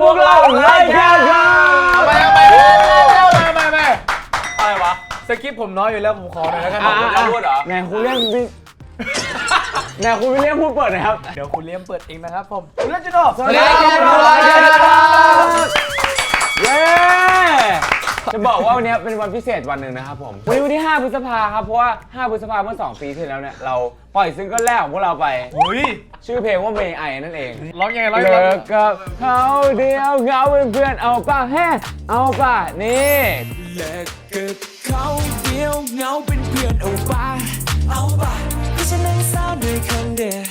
พวกเราไล่แค่กันไปอะไรวะสคริปต์ผมน้อยอยู่แล้วผมขอหน่อยแล้วกันจะพูดเหรอ ไงคุณเรียกไงคุณวิลเลียมพูดเปิดหน่อยครับเดี๋ยวคุณเลี้ยมเปิดเองนะครับผมคุณเล่นจุดโดสวัสดีครับเย้จะบอกว่าวันนี้เป็นวันพิเศษวันหนึ่งนะครับผมวันที่5 พฤษภาครับเพราะว่า5 พฤษภาเมื่อ2 ปีที่แล้วเนี่ยเราปล่อยซิงเกิลแรกของพวกเราไปชื่อเพลงว่าเมย์ไอนั่นเองร้องยังไงร้องเลิกกับเขาเดียวเงาเป็นเพื่อนเอาป่ะแฮ่เอาป่ะนี่เลิกกับเขาเดียวเงาเป็นเพื่อนเอาป่ะที่ฉันนั่งเศร้าด้วยคนเดียว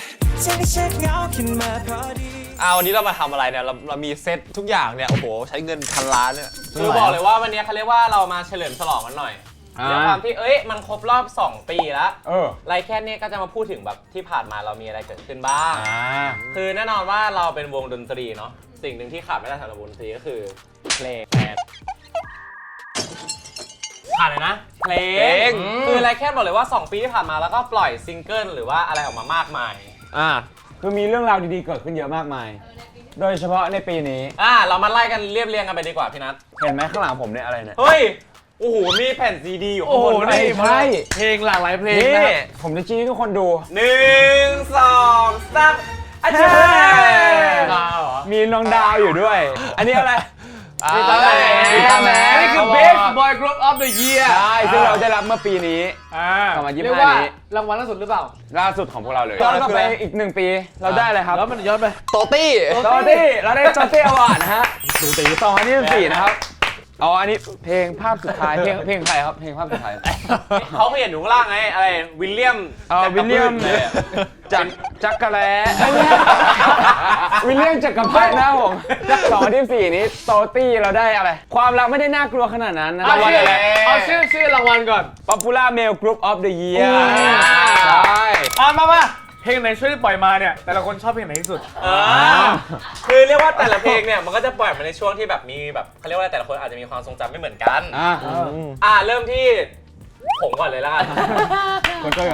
ฉันก็เช็คเงาขึ้นมาพอดีวันนี้เรามาทำอะไรเนี่ยเรามีเซตทุกอย่างเนี่ยโอ้โหใช้เงินพันล้านเนี่ยคือบอกเลยว่าวันนี้เขาเรียกว่าเรามาเฉลิมฉลองกันหน่อยด้วยความที่มันครบรอบ2 ปีแล้วไรแค่นี้ก็จะมาพูดถึงแบบที่ผ่านมาเรามีอะไรเกิดขึ้นบ้างคือแน่นอนว่าเราเป็นวงดนตรีเนาะสิ่งหนึ่งที่ขาดไม่ได้สำหรับวงดนตรีก็คือเพลงผ่านเลยนะเพลงคือไรแค่บอกเลยว่า2 ปีที่ผ่านมาแล้วก็ปล่อยซิงเกิลหรือว่าอะไรออกมามากมายคือมีเรื่องราวดีๆเกิดขึ้นเยอะมากมายโดยเฉพาะในปีนี้เรามาไล่กันเรียบเรียงกันไปดีกว่าพี่นัทเห็นไหมข้างหลังผมเนี่ยอะไรเนี่ยเฮ้ยโอ้โหมีแผ่นซีดีอยู่ข้างบนไม่ใช่เพลงหลากหลายเพลงนะผมจะชี้ให้ทุกคนดู1 2 3อาจารย์มีน้องดาวอยู่ด้วยอันนี้อะไรมีตาแหมนี่คือ Best Boy Group of the Year ใช่ซึ่งเราได้รับเมื่อปีนี้2025นี้รางวัลล่าสุดหรือเปล่าล่าสุดของพวกเราเลยย้อนกลับไปอีก1 ปีเราได้อะไรครับแล้วมันย้อนไปโตตี้เราได้โตตี้อวอร์ดนะฮะ2024นะครับอันนี้เพลงภาพสุดท้ายเพลงใครครับเพลงภาพสุดท้ายเขาเขียนอยู่ข้างล่างไงอะไรวิลเลียมวิลเลียมจักรแลวิลเลียมจักรพรรดินะผม2024นี้โตตี้เราได้อะไรความรักไม่ได้น่ากลัวขนาดนั้นนะเอาชื่อรางวัลก่อน Popular Male Group of the Year ใช่มาเพลงไหนช่วยที่ปล่อยมาเนี่ยแต่ละคนชอบเพลงไหนที่สุดคือเรียกว่าแต่ละเพลงเนี่ยมันก็จะปล่อยมาในช่วงที่แบบมีแบบเขาเรียกว่าแต่ละคนอาจจะมีความทรงจำไม่เหมือนกันเริ่มที่ผมก่อนเลยละกันคุณเต้ย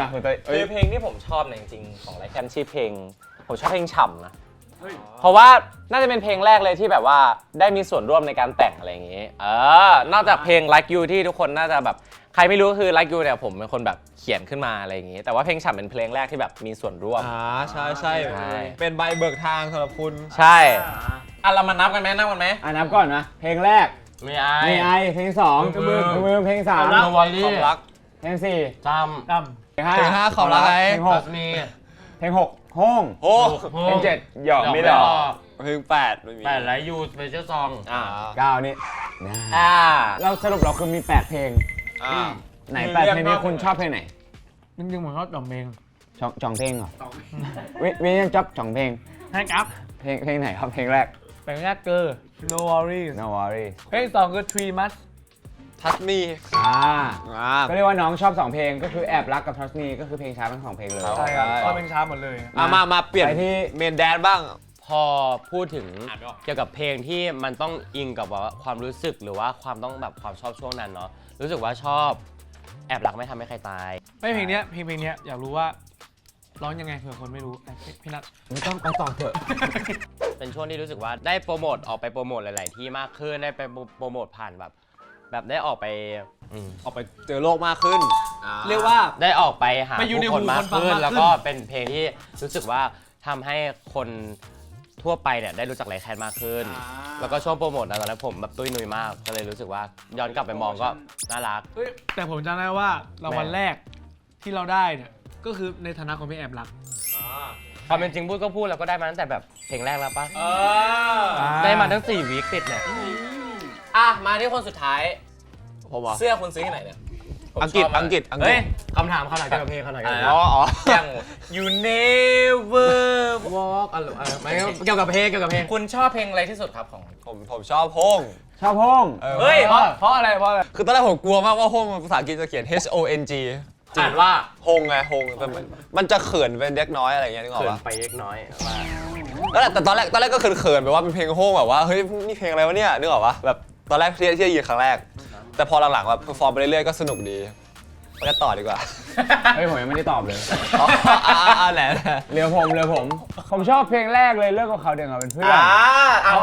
คือเพลงที่ผมชอบจริงๆของไรแคนชื่อเพลงผมชอบเพลงฉ่ำนะเพราะว่าน่าจะเป็นเพลงแรกเลยที่แบบว่าได้มีส่วนร่วมในการแต่งอะไรอย่างงี้นอกจากเพลง Like You ที่ทุกคนน่าจะแบบใครไม่รู้ก็คือ Like You เนี่ยผมเป็นคนแบบเขียนขึ้นมาอะไรอย่างงี้แต่ว่าเพลงฉ่ำเป็นเพลงแรกที่แบบมีส่วนร่วมใช่เป็นใบเบิกทางสำหรับคุณใช่เรามานับกันไหมนับก่อนนะเพลงแรกไม่ไอเพลง2มือเพลง3ความรักเพลง4จำเพลง5ความรักไงเพลง6ห้องเพลง7หยอกไม่หลอกเพลง8ไม่มี8ไรยูสเปเชียลซอง9นี่เราสรุปเราคือมี8เพลงไหน8เพลงนี้คุณชอบเพลงไหนจริงๆผมชอบ2 เพลง2 เพลงเหรอวิยังจับ2 เพลงให้ครับเพลงไหนครับเพลงแรกเพลงแรกคือ No Worries เพลง2คือ 3 Months Touch Me ก็เรียกว่าน้องชอบ2 เพลงก็คือแอบรักกับ Touch Me ก็คือเพลงช้าทั้ง2 เพลงเลยใช่ครับก็เพลงช้าหมดเลยมาเปลี่ยนที่เมนแดนบ้างพอพูดถึงเกี่ยวกับเพลงที่มันต้องอิงกับว่าความรู้สึกหรือว่าความต้องแบบความชอบช่วงนั้นเนาะรู้สึกว่าชอบแอบรักไม่ทำให้ใครตายไม่เพลงนี้อยากรู้ว่าร้องยังไงเผื่อคนไม่รู้พี่นัทไม่ต้องไปต่อเถอะเป็นช่วงที่รู้สึกว่าได้โปรโมทออกไปโปรโมทหลายๆที่มากขึ้นได้ไปโปรโมทผ่านแบบได้ออกไปเจอโลกมากขึ้นเรียกว่าได้ออกไปหาผู้คนมากขึ้นแล้วก็เป็นเพลงที่รู้สึกว่าทำให้คนทั่วไปเนี่ยได้รู้จักไรแคนมากขึ้นแล้วก็ช่วงโปรโมทตอนนั้นผมแบบตุ้ยนุ้ยมากก็เลยรู้สึกว่าย้อนกลับไปมองก็น่ารักแต่ผมจำได้ว่ารางวัลแรกที่เราได้เนี่ยก็คือในฐานะของพี่แอบรักความเป็นจริงพูดก็พูดแล้วก็ได้มาตั้งแต่แบบเพลงแรกแล้วปะได้มาทั้ง4 วีคติดเนี่ยมาที่คนสุดท้ายเสื้อคุณซื้อที่ไหนเนี่ยอังกฤษคำถามเกี่ยวกับเพลงเขาหน่อยกันอย่าง You Never Walk อะไรเกี่ยวกับเพลงคุณชอบเพลงอะไรที่สุดครับของผมชอบห้องเฮ้ยเพราะอะไรคือตอนแรกผมกลัวมากว่าห้องภาษาอังกฤษจะเขียน HONG อ่านว่าฮงไงฮงมันจะเขินเป็นเล็กน้อยอะไรอย่างเงี้ยนึกออกปะเขินไปเล็กน้อยแต่ตอนแรกก็เขินๆแบบว่าเป็นเพลงฮงแบบว่าเฮ้ยนี่เพลงอะไรวะเนี่ยนึกออกปะแบบตอนแรกที่ได้ยินครั้งแรกแต่พอหลังๆแบบเพอร์ฟอร์มไปเรื่อยๆก็สนุกดี ไปกันต่อดีกว่า เฮ้ยผมยังไม่ได้ตอบเลย แหละ เรือผมชอบเพลงแรกเลยเลิกกับเขาเดี๋ยวเราเป็นเพื่อน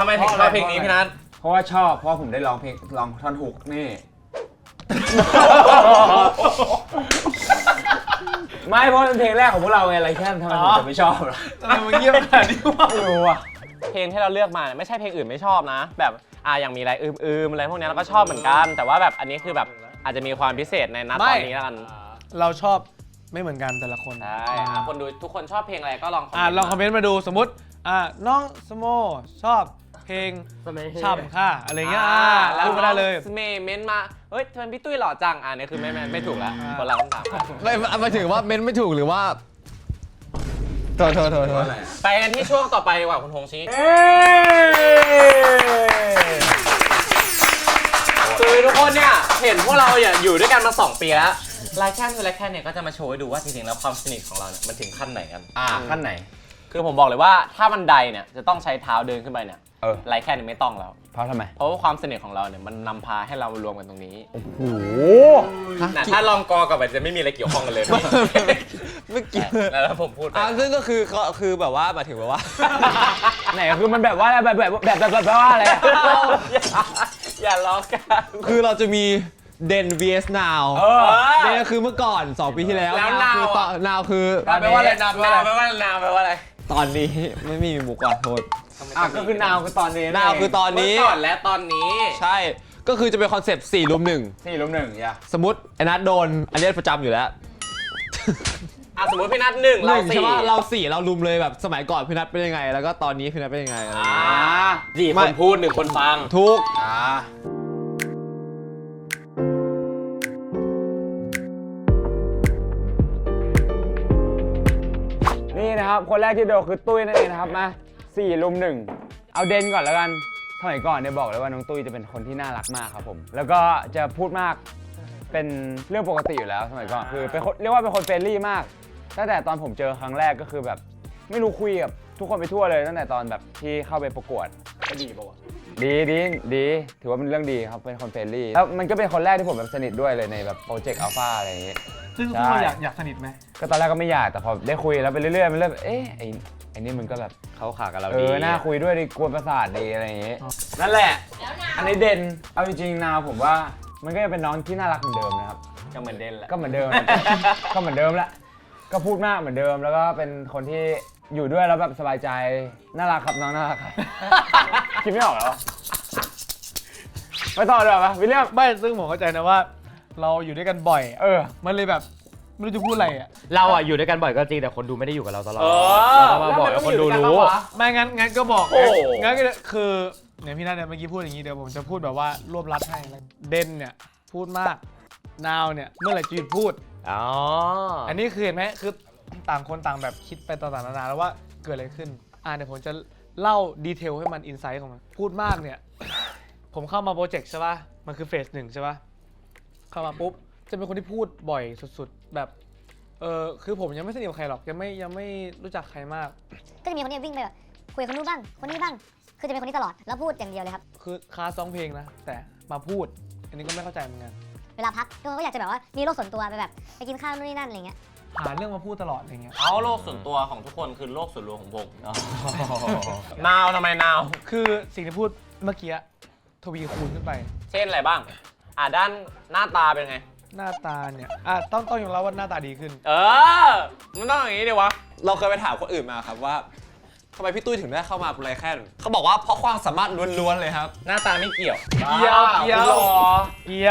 ทำไมถึงชอบเพลงนี้พี่นัท เพราะว่าชอบเพราะผมได้ร้องท่อนฮุกนี่ ไม่เพราะเป็นเพลงแรกของพวกเราไงไรแค่ทำไมผมจะไม่ชอบล่ะ ทำไมมึงเงียบขนาดนี้วะ ไม่รู้อ่ะ เพลงที่เราเลือกมาเนี่ยไม่ใช่เพลงอื่นไม่ชอบนะ แบบอย่างมีอะไรอะไรพวกนี้เราก็ชอบเหมือนกัน แต่ว่าแบบอันนี้คือแบบอาจจะมีความพิเศษในนัดตอนนี้แล้วกัน เราชอบไม่เหมือนกันแต่ละคน ใช่คนดูทุกคนชอบเพลงอะไรก็ลอง ลองคอมเมนต์มาดูสมมติน้องสโมชอบเพลงช่ำค่ะอะไรเงี้ยพูดมาได้เลย เมนมาเฮ้ยทำไมพี่ตุ้ยหล่อจังเนี่ยคือไม่ถูกแล้วคนเราต้องถาม ไม่มาถึงว่าเมนไม่ถูกหรือว่าโทษ ไปกันที่ช่วงต่อไปดีกว่าคุณธงชี้คือทุกคนเนี่ยเห็นพวกเราอยู่ด้วยกันมา2 ปีแล้วไลแคนเนี่ยก็จะมาโชว์ให้ดูว่าจริงๆแล้วความสนิทของเราเนี่ยมันถึงขั้นไหนกัน ขั้นไหน คือผมบอกเลยว่าถ้าบันไดเนี่ยจะต้องใช้เท้าเดินขึ้นไปเนี่ย ไลแคนไม่ต้องแล้ว เพราะทำไม เพราะว่าความสนิทของเราเนี่ยมันนำพาให้เรารวมกันตรงนี้ โอ้โห ถ้าลองกอกับมันจะไม่มีอะไรเกี่ยวข้องกันเลย ไม่เกี่ยว แล้วผมพูดไป ซึ่งก็คือแบบว่าหมายถึงแบบว่า ไหนคือมันแบบว่าอะไรแบบว่าอะไรอะ อย่าล้อกัน คือเราจะมีเดน vs now เดนก็คือเมื่อก่อน 2 ปีที่แล้ว แล้ว now คือnow คือ แปลว่าอะไรนาแปลว่าอะไร ตอนนี้ไม่มีมุกว่ะโทษ ก็คือนาวคือตอนนี้ now คือตอนนี้ เมื่อก่อนและตอนนี้ ใช่ก็คือจะเป็นคอนเซปต์4 ลุม 4 ลุม 1อย่า 1สมมติไอ้นัทโดนอันนี้ประจำอยู่แล้ว สมมติพี่นัท1เรา ใช่ 4 ปะเรา4เราลุมเลยแบบสมัยก่อนพี่นัทเป็นยังไง แล้วก็ตอนนี้พี่นัทเป็นยังไงอะไรอย่างเงี้ย 4 คนพูด1 คนฟัง ทุก นี่นะครับคนแรกที่โดนคือตุ้ยนั่นเองนะครับมา4 ลุม 1เอาเดนก่อนแล้วกันสมัยก่อนเนี่ยบอกเลยว่าน้องตุ้ยจะเป็นคนที่น่ารักมากครับผมแล้วก็จะพูดมากเป็นเรื่องปกติอยู่แล้วสมัยก่อนคือเป็นคนเรียกว่าเป็นคนเฟรนลี่มากตั้งแต่ตอนผมเจอครั้งแรกก็คือแบบไม่รู้คุยกับทุกคนไปทั่วเลยตั้งแต่ตอนแบบที่เข้าไปประกวดดีป่าวดีถือว่าเป็นเรื่องดีครับเป็นคนเฟรนลี่แล้วมันก็เป็นคนแรกที่ผมแบบสนิทด้วยเลยในแบบโปรเจกต์อัลฟาอะไรอย่างเงี้ย ซึ่งเราอยากสนิทไหม ก็ตอนแรกก็ไม่อยากแต่พอได้คุยแล้วไปเรื่อยๆมันเริ่มเอ๊ะไอ้นี่มันก็แบบ เขาขากับเรา น่าคุยด้วยดีกวนประสาทดีอะไรอย่างเงี้ยนั่นแหละอันนี้เด่นเอาจริงๆนาวผมว่ามันก็จะเป็นน้องที่น่ารักเหมือนเดิมนะครับ ก็เหมือนเด่นแหละ ก็เหมือนเดิม ก็เหมือนเดิมแหละก็พูดมากเหมือนเดิมแล้วก็เป็นคนที่อยู่ด้วยแล้วแบบสบายใจน่ารักครับน้องน่ารักครับ คิดไม่ออกแล้วไปต่อเดี๋ยวปะวิลเลียม ไม่ซึ่งผมเข้าใจนะว่า เราอยู่ด้วยกันบ่อยมันเลยแบบไม่รู้จะพูดอะไรอ่ะ เราอ่ะอยู่ด้วยกันบ่อยก็จริงแต่คนดูไม่ได้อยู่กับเราตลอด เรา เราก็มาบอกให้คนดูรู้ ไม่งั้นก็บอก โอ้ งั้นก็คือเนี่ยพี่นัทเนี่ยเมื่อกี้พูดอย่างนี้เดี๋ยวผมจะพูดแบบว่ารวบรัดให้แล้วเดนเนี่ยพูดมากนาวเนี่ยเมื่อไหร่จะหยุดพูด อ๋อ อันนี้คือเห็นไหมคือต่างคนต่างแบบคิดไปต่างๆนานาแล้วว่าเกิดอะไรขึ้นเดี๋ยวผมจะเล่าดีเทลให้มันอินไซต์ของมันพูดมากเนี่ย ผมเข้ามาโปรเจกต์ใช่ป่ะมันคือเฟส 1ใช่ป่ะเข้ามาปุ๊บจะเป็นคนที่พูดบ่อยสุดๆแบบคือผมยังไม่สนิทกับใครหรอกยังไม่รู้จักใครมาก ก็จะมีคนที่วิ่งไปแบบคุยกับคนนู้นบ้างคนนี้บ้างคือจะเป็นคนนี้ตลอดแล้วพูดอย่างเดียวเลยครับ คือคลาสร้องเพลงนะแต่มาพูด อันนี้ก็ไม่เข้าใจเหมือนกัน เวลาพักก็อยากจะแบบว่ามีโลกส่วนตัวไปแบบไปกินข้าวนู่นนี่นั่นอะไรเงี้ย หาเรื่องมาพูดตลอดอะไรเงี้ย เอาโลกส่วนตัวของทุกคนคือโลกส่วนรวมของผมนาวทำไมนาว คือสิ่งที่พูดเมื่อกี้ทวีคูณขึ้นไป เช่นอะไรบ้างด้านหน้าตาเป็นไง หน้าตาเนี่ยต้องยอมรับว่าหน้าตาดีขึ้น มันต้องอย่างนี้ดิวะ เราเคยไปถามคนอื่นมาครับว่าทำไมพี่ตุ้ยถึงได้เข้ามาไรแค่เขาบอกว่าเพราะความสามารถล้วนๆเลยครับ หน้าตาไม่เกี่ยว เกี่ยวเกี่ย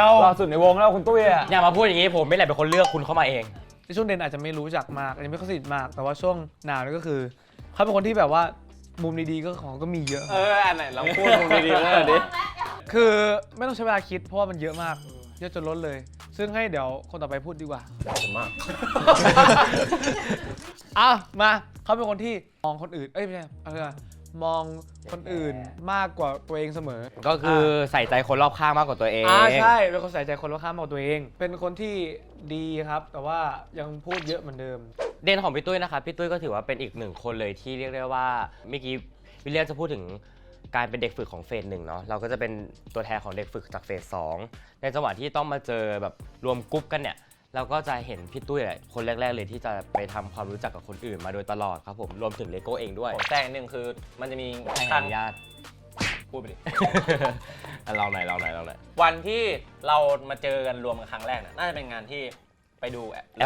ว รอสุดในวงแล้วคุณตุ้ยอะ อย่ามาพูดอย่างนี้ผมไม่แหละเป็นคนเลือกคุณเข้ามาเอง ในช่วงเดนอาจจะไม่รู้จักมากอาจจะไม่ค่อยสนิทมาก แต่ว่าช่วงหนาวนี่ก็คือเขาเป็นคนที่แบบว่ามุมดีๆก็ของก็มีเยอะ อันไหนเราพูดมุมดีๆเลยดิ คือไม่ต้องใช้เวลาคิดเพราะว่ามันเยอะมากเยอะจนล้นเลย ซึ่งให้เดี๋ยวคนต่อไปพูดดีกว่า ผมมาก มาเขาเป็นคนที่มองคนอื่นไม่ใช่มองคนอื่นมากกว่าตัวเองเสมอ ก็คือใส่ใจคนรอบข้างมากกว่าตัวเอง ใช่เป็นคนใส่ใจคนรอบข้างมากกว่าตัวเอง เป็นคนที่ดีครับ แต่ว่ายังพูดเยอะเหมือนเดิม เดนของพี่ตุ้ยนะครับพี่ตุ้ยก็ถือว่าเป็นอีกหนึ่งคนเลยที่เรียกได้ว่าเมื่อกี้วิลเลียมจะพูดถึงการเป็นเด็กฝึกของเฟส 1เนาะเราก็จะเป็นตัวแทนของเด็กฝึกจากเฟส 2ในจังหวะที่ต้องมาเจอแบบรวมกรุ๊ปกันเนี่ย แล้วก็จะเห็นพี่ตุ้ยคนแรกๆเลยที่จะไปทำความรู้จักกับคนอื่นมาโดยตลอดครับผมรวมถึงเลโก้เองด้วย ผมแจ้งนิดนึงคือมันจะมี ให้ ค อ รั้ง นุญาต พูดไปดิ ลองหน่อย วันที่เรามาเจอกันรวมกันครั้งแรกเนี่ยน่าจะเป็นงานที่ไปดู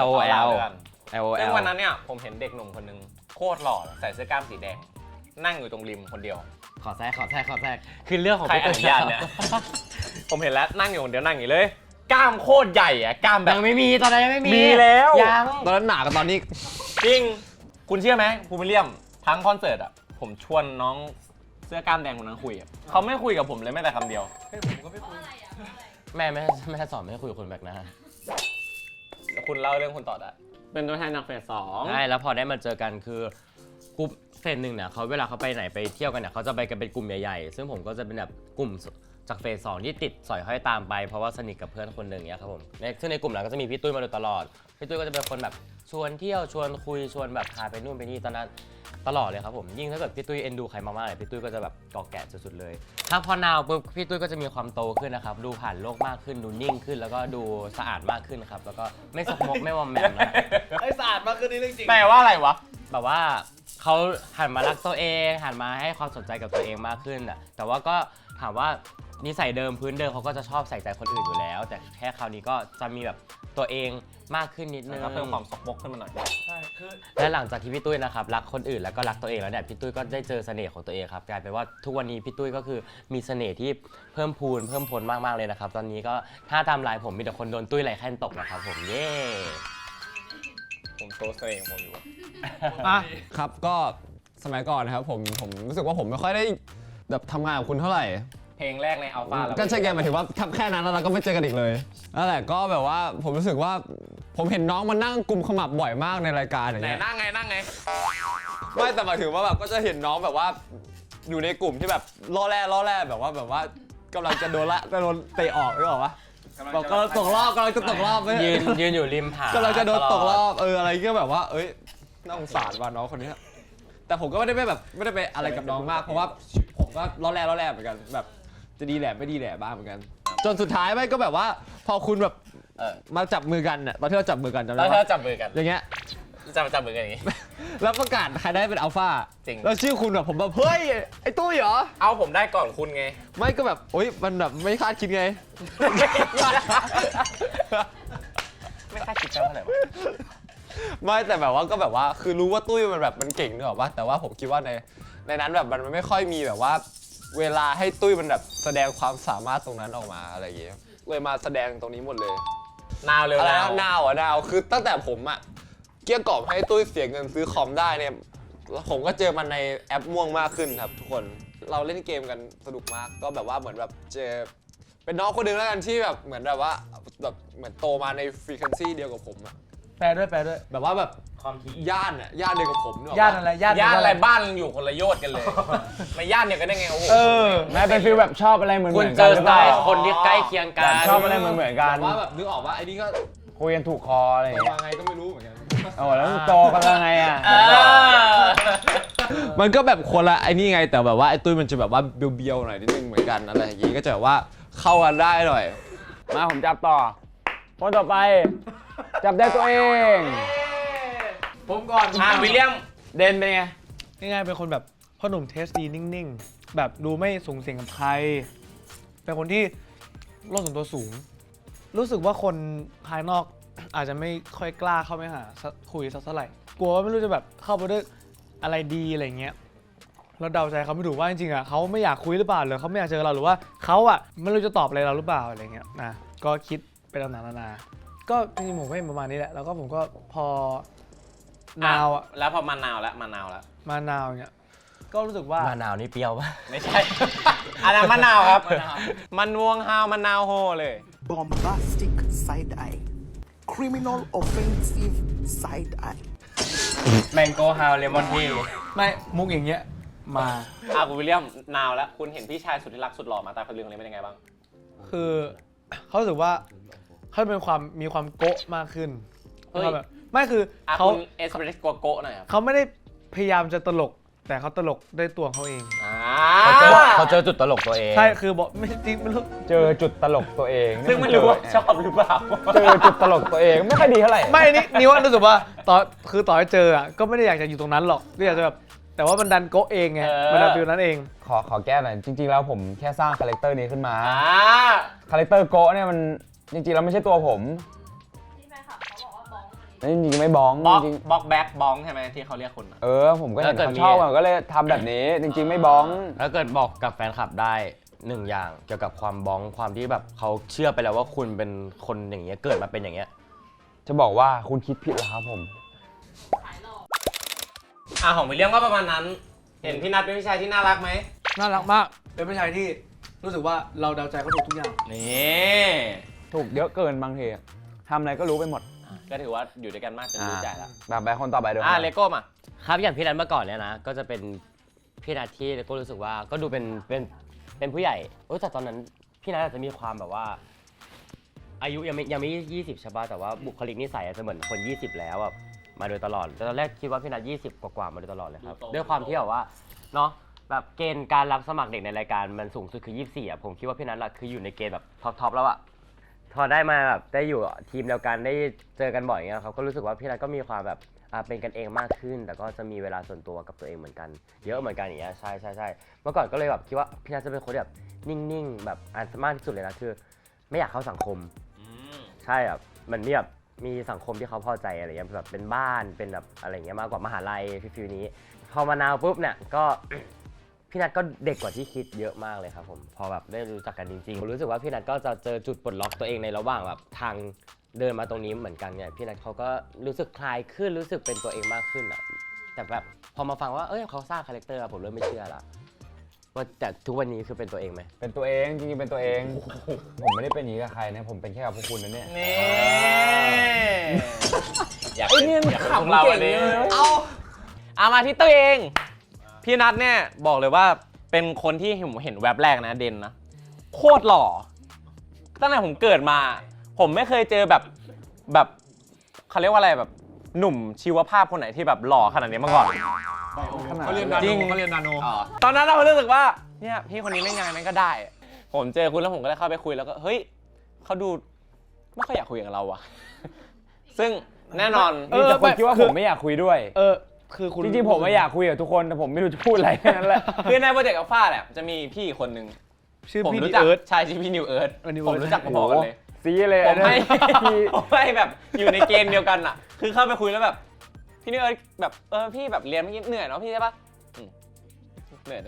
LOL ด้วยกัน LOL ซึ่งวันนั้นเนี่ยผมเห็นเด็กหนุ่มคนหนึงโคตรหล่อใส่เสื้อกล้ามสีแดง นั่งอยู่ตรงริมคนเดียว ขอแทรกคือเรื่องของ ใคร พี่ อ ตุ้ย นุญาตเนี่ย ผมเห็นแล้วนั่งอยู่คนเดียวนั่งอย่างนี้เลย กล้ามโคตรใหญ่อะกล้ามแบบ ยังไม่มีตอนนั้นยังไม่มี มีแล้ว ยัง ตอนนั้นหนากับตอนนี้ จริง คุณเชื่อไหมภูมิเลียมทั้งคอนเสิร์ตอะผมชวนน้องเสื้อกล้ามแดงคนนั้นคุยอะเขาไม่คุยกับผมเลยแม้แต่คำเดียว แม่ไม่ให้สอนไม่ให้คุยกับคนแบบนั้น แล้วคุณเล่าเรื่องคุณต่อได้ เป็นตัวแทนจากเฟสสอง ใช่แล้วพอได้มาเจอกันคือกลุ่มเฟสหนึ่งเนี่ยเขาเวลาเขาไปไหนไปเที่ยวกันเนี่ยเขาจะไปกันเป็นกลุ่มใหญ่ๆซึ่งผมก็จะเป็นแบบกลุ่มจากเฟส2ที่ติดสอยห้อยตามไปเพราะว่าสนิทกับเพื่อนคนหนึ่งเนี่ยครับผมซึ่งในกลุ่มนั้นก็จะมีพี่ตุ้ยมาโดยตลอดพี่ตุ้ยก็จะเป็นคนแบบชวนเที่ยวชวนคุยชวนแบบพาไปนู่นไปนี่ตอนนั้นตลอดเลยครับผมยิ่งถ้าเกิดพี่ตุ้ยเอ็นดูใครมากๆเลยพี่ตุ้ยก็จะแบบกอแกะสุดๆเลยถ้าพอนาวปุ๊บพี่ตุ้ยก็จะมีความโตขึ้นนะครับดูผ่านโลกมากขึ้นดูนิ่งขึ้น แล้วก็ดูสะอาดมากขึ้นครับแล้วก็ไม่สกมกไม่วอมแมมนะ ไอ้สะอาดมากขึ้นนี่เรื่องจริง แปลว่าอะไรวะ แบบว่าเขาหันมารักตัวเองหันมาให้ความสนใจกับตัวเองมากขึ้นอ่ะแต่ว่าก็ถามว่านิสัยเดิมพื้นเดิมเขาก็จะชอบใส่ใจคนอื่นอยู่แล้ว แต่แค่คราวนี้ก็จะมีแบบตัวเองมากขึ้นนิดนึง ก็เพิ่มความสกปรกขึ้นมาหน่อย ใช่คือ และหลังจากที่พี่ตุ้ยนะครับรักคนอื่นแล้วก็รักตัวเองแล้วเนี่ยพี่ตุ้ยก็ได้เจอเสน่ห์ของตัวเองครับกลายเป็นว่าทุกวันนี้พี่ตุ้ยก็คือมีเสน่ห์ที่เพิ่มพูนเพิ่มพ้นมากๆเลยนะครับตอนนี้ก็ถ้าตามไลน์ผมมีแต่คนโดนตุ้ยไหลแค่นตกนะครับผมเย้ ผมโชว์เสน่ห์ของผมอยู่ อ่ะ ครับก็สมัยก่อนนะครับผมรู้สึกว่าผมไม่ค่อยได้แบบทำงานกับคุณเท่าไหร่ เพลงแรกในอัลฟา ก็ใช่ไงหมายถึงว่าทำแค่นั้นแล้วเราก็ไม่เจอกันอีกเลยนั่นแหละก็แบบว่าผมรู้สึกว่าผมเห็นน้องมานั่งกุมขมับบ่อยมากในรายการอย่าง ไหน เงี้ย นั่งไง ไม่แต่หมายถึงว่าแบบก็จะเห็นน้องแบบว่าอยู่ในกลุ่มที่แบบล่อแร่แบบว่ากำลังจะโดนเตะออกหรือเปล่าวะบอกก็ตกรอบกำลังจะตกรอบไม่ ยืนอยู่ริมหาด กำลังจะโดนตกรอบอะไรก็แบบว่าเอ้ยน่าสงสารว่ะน้องคนนี้แต่ผมก็ไม่ได้ไปอะไรกับน้องมากเพราะว่าผมก็ล่อแร่เหมือนกันแบบจะดีแหละไม่ดีแหละบ้างเหมือนกัน จนสุดท้ายไม่ก็แบบว่าพอคุณแบบมาจับมือกันเนี่ยตอนที่เราจับมือกันจำ แล้ ได้ ว ปะ ถ้าจับมือกัน อย่างเงี้ย จับมือกันอย่างงี้ แล้วประกาศใครได้เป็นอัลฟา จริง แล้วชื่อคุณแบบผมแบบเฮ้ยไอ้ตุ้ยเหรอ เอาผมได้ก่อนคุณไง ไม่ก็แบบโอ๊ยมันแบบไม่คาดคิดไง ไม่คาดคิดเท่าไหร่วะ ไม่แต่แบบว่าก็แบบว่าคือรู้ว่าตุ้ยมันแบบมันเก่งนึกออกปะแต่ว่าผมคิดว่าในนั้นแบบมันไม่ค่อยมีแบบว่า เวลาให้ตุ้ยมันแบบแสดงความสามารถตรงนั้นออกมาอะไรอย่างเงี้ยเลยมาแสดงตรงนี้หมดเลย นาวเร็ว อะไร นาว นะนาวคือตั้งแต่ผมอะเกลี้ยกล่อมให้ตุ้ยเสียเงินซื้อคอมได้เนี่ยผมก็เจอมันในแอปม่วงมากขึ้นครับทุกคนเราเล่นเกมกันสนุกมากก็แบบว่าเหมือนแบบเจอเป็นน้องคนหนึงแล้วกันที่แบบเหมือนแบบว่าแบบเหมือนโตมาในฟรีเควนซีเดียวกับผมอะ แปลด้วย แบบว่าแบบ ความคิด ย่านเดียวกับผมนึกออกปะ ย่านอะไรย่าน ย่านอะไรบ้านอยู่คนละโยชน์กันเลยไม่ย่านเดียวกันได้ไงโอ้โห แม่เป็นฟีลแบบชอบอะไรเหมือน คุณ กัน เจอสไตล์ หรือเป ค ล่าน ที่ใกล้เคียงกัน ชอบอะไรเหมือนกัน แต่ว่าแบบนึกออกว่าไอ้นี่ก็ คุยกันถูกคออะไรอย่างเงี้ย มาไงก็ไม่รู้เหมือนกัน โอ้แล้วโตกันยังไงอ่ะ มันก็แบบคนละไอ้นี่ไงแต่แบบว่าไอ้ตุ้ยมันจะแบบว่าเบียวๆหน่อยนิดนึงเหมือนกันอะไรอย่างงี้ก็จะแบบว่าเข้ากันได้หน่อย มาผมจับต่อคนต่อไป จับได้ตัวเอง ผมก่อน วิลเลียม เดนเป็นไง ง่ายๆเป็นคนแบบพ่อหนุ่มเทสดีนิ่งๆ แบบดูไม่สูงสิงกับใคร เป็นคนที่โลกส่วนตัวสูง รู้สึกว่าคนภายนอกอาจจะไม่ค่อยกล้าเข้าไปหาคุยสักเท่าไหร่ กลัวว่าไม่รู้จะแบบเข้าไปด้วยอะไรดีอะไรเงี้ยเราเดาใจเขาไม่ถูกว่าจริงๆอ่ะเขาไม่อยากคุยหรือเปล่าหรือเขาไม่อยากเจอเราหรือว่าเขาอ่ะไม่รู้จะตอบอะไรเราหรือเปล่าอะไรเงี้ยนะก็คิดไปต่างๆนานาก็จริงๆผมก็เห็นประมาณนี้แหละแล้วก็ผมก็พอนาวอ่ะ แล้วพอมานาวแล้วมานาวแล้ว มานาวเงี้ยก็รู้สึกว่า มะนาวนี่เปรี้ยวปะ ไม่ใช่ อันนั้นมะนาวครับ มันวงฮาวมะนาวโฮเลย bombastic side eye, criminal offensive side eye. แมงโก้ฮาวเลมอนที ไม่มุกอย่างเงี้ยมา คุณวิลเลียมนาวแล้ว คุณเห็นพี่ชายสุดที่รักสุดหล่อมาตาคนเรืองเลยเป็นยังไงบ้าง คือเขารู้สึกว่าเขาเป็นความมีความโก๊ะมากขึ้น เฮ้ย เขาแบบไม่คือเขา คุณเอสเปรสโกโก้หน่อยครับ เขาไม่ได้พยายามจะตลก แต่เขาตลกได้ตัวเขาเอง เขาเจอจุดตลกตัวเอง ใช่คือบอกไม่จริงไม่รู้ เจอจุดตลกตัวเอง ซึ่งไม่รู้ว่าชอบหรือเปล่า เจอจุดตลกตัวเองไม่ค่อยดีเท่าไหร่ ไม่นี่ว่ารู้สึกว่าต่อให้เจออ่ะก็ไม่ได้อยากจะอยู่ตรงนั้นหรอกก็อยากจะแบบแต่ว่ามันดันโกะเองไงมันดันฟิลนั้นเอง ขอแก้หน่อยจริงๆแล้วผมแค่สร้างคาแรคเตอร์นี้ขึ้นมาคาแรคเตอร์โกะเนี่ยมันจริงๆแล้วไม่ใช่ตัวผมจริงๆไม่บ้อง บล็อก จริง บล็อกแบ็คบ้องใช่ไหมที่เขาเรียกคุณอะ ผมก็เห็นเขาชอบผมก็เลยทำแบบนี้ จริง ๆ ไม่บ้อง ถ้าเกิดบอกกับแฟนคลับได้หนึ่งอย่างเกี่ยวกับความบ้องความที่แบบเขาเชื่อไปแล้วว่าคุณเป็นคนอย่างเงี้ยเกิดมาเป็นอย่างเงี้ย จะบอกว่าคุณคิดผิดแล้วครับผม ของวิลเลียมก็ประมาณนั้น เห็นพี่นัทเป็นพี่ชายที่น่ารักไหม น่ารักมากเป็นผู้ชายที่รู้สึกว่าเราเดาใจเขาถูกทุกอย่าง นี่ ถูกเยอะเกินบางทีทำอะไรก็รู้ไปหมด ก็ถือว่าอยู่ด้วยกันมากจนรู้ใจแล้ว แบบไปคนต่อไปด้วย เลโก้มา ครับอย่างพี่นัทเมื่อก่อนเนี่ยนะก็จะเป็นพี่นัทที่ก็รู้สึกว่าก็ดูเป็นผู้ใหญ่แต่ตอนนั้นพี่นัทอาจจะมีความแบบว่า อายุยังไม่20ใช่ป่ะแต่ว่าบุคลิกนิสัยอาจจะเหมือนคน20แล้วแบบมาโดยตลอดแต่ตอนแรกคิดว่าพี่นัท20กว่ามาโดยตลอดเลยครับด้วยความที่แบบว่าเนาะแบบเกณฑ์การรับสมัครเด็กในรายการมันสูงสุดคือ24อ่ะผมคิดว่าพี่นัทคืออยู่ในเกณฑ์แบบท็อปแล้วอ่ะพอได้มาแบบได้อยู่ทีมเดียวกันได้เจอกันบ่อยเงี้ยครับก็รู้สึกว่าพี่นัทก็มีความแบบเป็นกันเองมากขึ้น แต่ก็จะมีเวลาส่วนตัวกับตัวเองเหมือนกันเยอะเหมือนกันอย่างเงี้ยใช่เมื่อก่อนก็เลยแบบคิดว่าพี่นัทจะเป็นคนแบบนิ่งๆแบบมากที่สุดเลยนะคือไม่อยากเข้าสังคมใช่แบบมันมีแบบมีสังคมที่เขาพอใจอะไรเงี้ยแบบเป็นบ้านเป็นแบบอะไรเงี้ยมากกว่ามหาลัยฟิลนี้พอมานาวปุ๊บเนี่ยก็ พี่นัทก็เด็กกว่าที่คิดเยอะมากเลยครับผมพอแบบได้รู้จักกันจริงๆผมรู้สึกว่าพี่นัทก็จะเจอจุดปลดล็อกตัวเองในระหว่างแบบทางเดินมาตรงนี้เหมือนกันเนี่ยพี่นัทเขาก็รู้สึกคลายขึ้นรู้สึกเป็นตัวเองมากขึ้นอ่ะแต่แบบพอมาฟังว่าเขาสร้างคาแรคเตอร์ผมเริ่มไม่เชื่อละว่าแต่ทุกวันนี้คือเป็นตัวเองไหม เป็นตัวเองจริงๆเป็นตัวเอง ผมไม่ได้เป็นอย่างนี้กับใครนะผมเป็นแค่กับพวกคุณนะเนี่ย นี่อยาก ไอ้เนี่ยมัน อยากเป็น ขำ ของเรา เก่ง อันนี้ เลย เอามาที่ตัวเองพี่นัทเนี่ยบอกเลยว่าเป็นคนที่ผมเห็นแวบแรกนะเด่นนะโคตรหล่อตั้งแต่ผมเกิดมาผมไม่เคยเจอแบบเขาเรียกว่าอะไรแบบหนุ่มชีวภาพคนไหนที่แบบหล่อขนาดนี้มาก่อน เขาเรียนนาโนเขาเรียนนาโน ตอนนั้นเรารู้สึกว่าเนี่ยพี่คนนี้ไม่งานนั้นก็ได้ ผมเจอคุณแล้วผมก็ได้เข้าไปคุยแล้วก็เฮ้ยเขาดูไม่ค่อยอยากคุยกับเราอะ ซึ่งแน่นอน นี่แต่คุณคิดว่าผมไม่อยากคุยด้วย คือคุณ จริงๆผมไม่อยากคุยกับทุกคนแต่ผมไม่รู้จะพูดอะไรแค่นั้นแหละ คือในโปรเจกต์อัลฟาเนี่ยจะมีพี่คนหนึ่ง ชื่อ ผม พี่ รู้จัก เอิร์ธ ใช่ชื่อพี่นิวเอิร์ธ New ผม Earth รู้จักพอๆกันเลย ซีเลย ผมให้ พี่ ผมให้แบบอยู่ในเกณฑ์เดียวกันอะคือเข้าไปคุยแล้วแบบพี่นิวเอิร์ธแบบพี่แบบเรียนเมื่อกี้เหนื่อยเนาะพี่ใช่ปะเหนื่อย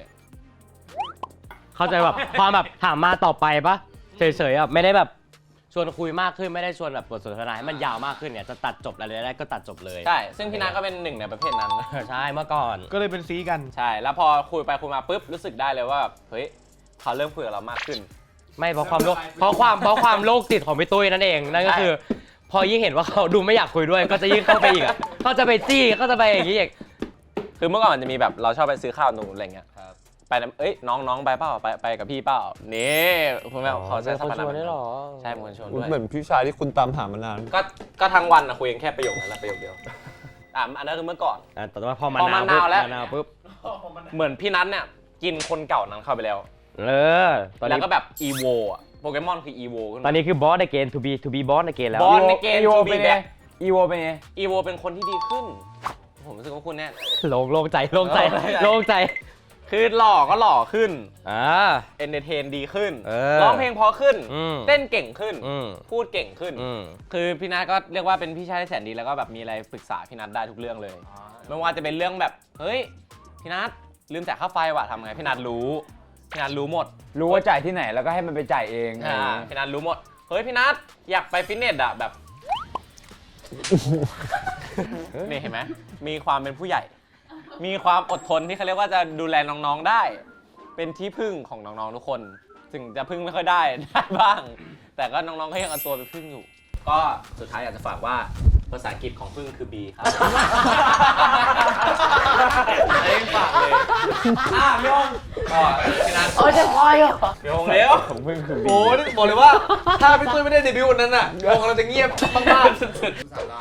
เข้าใจแบบความแบบถามมาต่อไปปะเฉยๆอ่ะไม่ได้แบบชวนคุยมากขึ้นไม่ได้ชวนแบบบทสนทนาให้มันยาวมากขึ้นเนี่ยจะตัดจบอะไรได้ก็ตัดจบเลย ใช่ซึ่งพี่นัทก็เป็นหนึ่งในประเภทนั้น ใช่เมื่อก่อน ก็เลยเป็นซีกัน ใช่แล้วพอคุยไปคุยมาปุ๊บรู้สึกได้เลยว่าเฮ้ยเขาเริ่มคุยกับเรามากขึ้น ไม่เพราะความโลกเพราะความโลกจิตของพี่ตุ้ยนั่นเองนั่นก็คือ พอยิ่งเห็นว่าเขาดูไม่อยากคุยด้วยก็จะยิ่งเข้าไปอีกอะเขาจะไปจี้เขาจะไปอย่างนี้อีก คือเมื่อก่อนมันจะมีแบบเราชอบไปซื้อข้าวตรงนู้นอะไรเงี้ยไปนะน้องไปเปล่าไปกับพี่เปล่านี่คุณแม่เขาใช้สัมพันธ์ ชวนได้หรอ ใช่เป็นคนชวนด้วย เหมือนพี่ชายที่คุณตามหามานาน ก็ทั้งวันอะคุยกันแค่ประโยคนั้นแหละประโยคเดียวอันนั้นคือเมื่อก่อน แต่ว่าพอมา พอมะนาวแล้ว มะนาวปุ๊บ เหมือนพี่นัทเนี่ยกินคนเก่านั้นเข้าไปแล้ว ตอน แล้ว นี้ ก็แบบอีโวอะโปเกมอนคืออีโวขึ้น ตอนนี้คือบอสในเกณฑ์ to be boss ในเกณฑ์แล้ว บอสในเกณฑ์ อีโว to เป็ be นไง back อีโวเป็นไง อีโวเป็นคนที่ดีขึ้น ผมรู้สึกว่าคุณเนี่ย โล่งใจโล่งใจ โล่งใจ โล่งใจ คือหล่อก็หล่อขึ้น เอนเตอร์เทน ดีขึ้น เออ ร้องเพลงเพอขึ้น อืม เต้นเก่งขึ้น อืม พูดเก่งขึ้น อืม คือพี่นัทก็เรียกว่าเป็นพี่ชายที่แสนดีแล้วก็แบบมีอะไรปรึกษาพี่นัทได้ทุกเรื่องเลยไม่ว่าจะเป็นเรื่องแบบเฮ้ยพี่นัทลืมจ่ายค่าไฟว่ะทำไงพี่นัทรู้พี่นัทรู้หมด รู้ว่าจ่ายที่ไหนแล้วก็ให้มันไปจ่ายเอง พี่นัทรู้หมดเฮ้ยพี่นัทอยากไปฟิตเนสอะแบบ นี่เห็นไหมมีความเป็นผู้ใหญ่ มีความอดทนที่เขาเรียกว่าจะดูแลน้องๆได้ เป็นที่พึ่งของน้องๆทุกคนถึงจะพึ่งไม่ค่อยได้บ้าง แต่ก็น้องๆก็ยังเอาตัวไปพึ่งอยู่ ก็สุดท้ายอยากจะฝากว่า ภาษาอังกฤษของพึ่งคือ B ครับ เองฝากเลย พี่ฮงก็พี่นัท โอ้ยจะพอยเหรอ พี่ฮงเร็ว ผมเพิ่งคือ โอ้นี่บอกเลยว่า ถ้าพี่ตุ้ยไม่ได้เดบิวต์วันนั้นน่ะวงเราจะเงียบมาก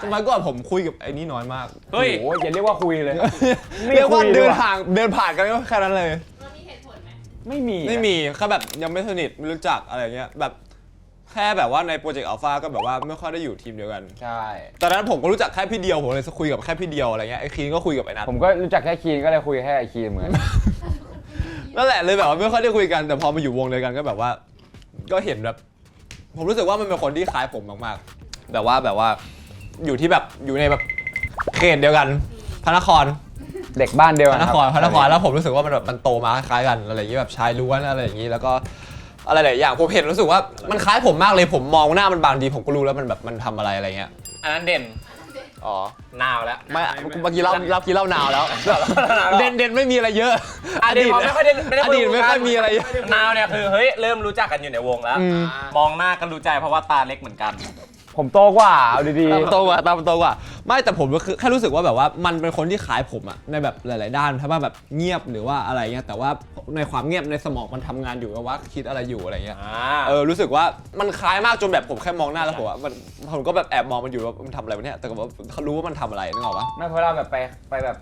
สมัยก่อนผมคุยกับไอ้นี่น้อยมาก เฮ้ย โอ้ยอย่าเรียกว่าคุยเลย เรียกว่าเดินผ่านกันก็แค่นั้นเลย ไม่มี ไม่มีแค่แบบยังไม่สนิทไม่รู้จักอะไรเงี้ยแบบแค่แบบว่าในโปรเจกต์อัลฟาก็แบบว่าไม่ค่อยได้อยู่ทีมเดียวกัน ใช่ ตอนนั้นผมก็รู้จักแค่พี่เดียวผมเลยคุยกับแค่พี่เดียวอะไรเงี้ยไอ้คีนก็คุยกับไอ้นัท ผมก็รู้จักแค่คีนก็เลยคุยแค่ไอคีนเหมือนกัน นั่นแหละเลยแบบว่าไม่ค่อยได้คุยกันแต่พอมาอยู่วงเดียวกันก็แบบว่า ก็เห็นแบบ ผมรู้สึกว่ามันเป็นคนที่คล้ายผมมากๆแบบว่าอยู่ที่แบบอยู่ในแบบเขตเดียวกันพระนคร เด็กบ้านเดียว พ กั ระ น นครแล้วผมรู้สึกว่ามันแบบมันโตมาคล้ายกันอะไรอย่างงี้แบบชายล้วนอะไรอย่างงี้แล้วก็อะไรหลายอย่างผมเห็นรู้สึกว่ามันคล้ายผมมากเลยผมมองหน้ามันบางทีผมก็รู้แล้วมันแบบมันทำอะไรอะไรเงี้ย อันนั้นเด่น อ๋อ นาวแล้ว ไม่เมื่อกี้เรากินเหล้านาวแล้วเด่นไม่มีอะไรเยอะ เด่นเขาไม่ค่อยได้ อดีตไม่ค่อยมีอะไรเยอะ นาวเนี่ยคือเฮ้ยเริ่มรู้จักกันอยู่ในวงแล้ว มองหน้าก็รู้ใจเพราะว่าตาเล็กเหมือนกัน ผมโตกว่าเอาดี ตามโตกว่าไม่แต่ผมก็คือแค่รู้สึกว่าแบบว่ามันเป็นคนที่ขายผมอะในแบบหลาย ๆ ด้านถ้าว่าแบบเงียบหรือว่าอะไรเงี้ยแต่ว่าในความเงียบในสมองมันทำงานอยู่ว่าคิดอะไรอยู่อะไรเงี้ยรู้สึกว่ามันคล้ายมากจนแบบผมแค่มองหน้าแล้วผมว่าผมก็แบบแอบมองมันอยู่ว่ามันทำอะไรวะเนี่ยแต่ก็แบบเขารู้ว่ามันทำอะไรนึกออกปะ ๆไม่เพราะเราแบบไปแบบ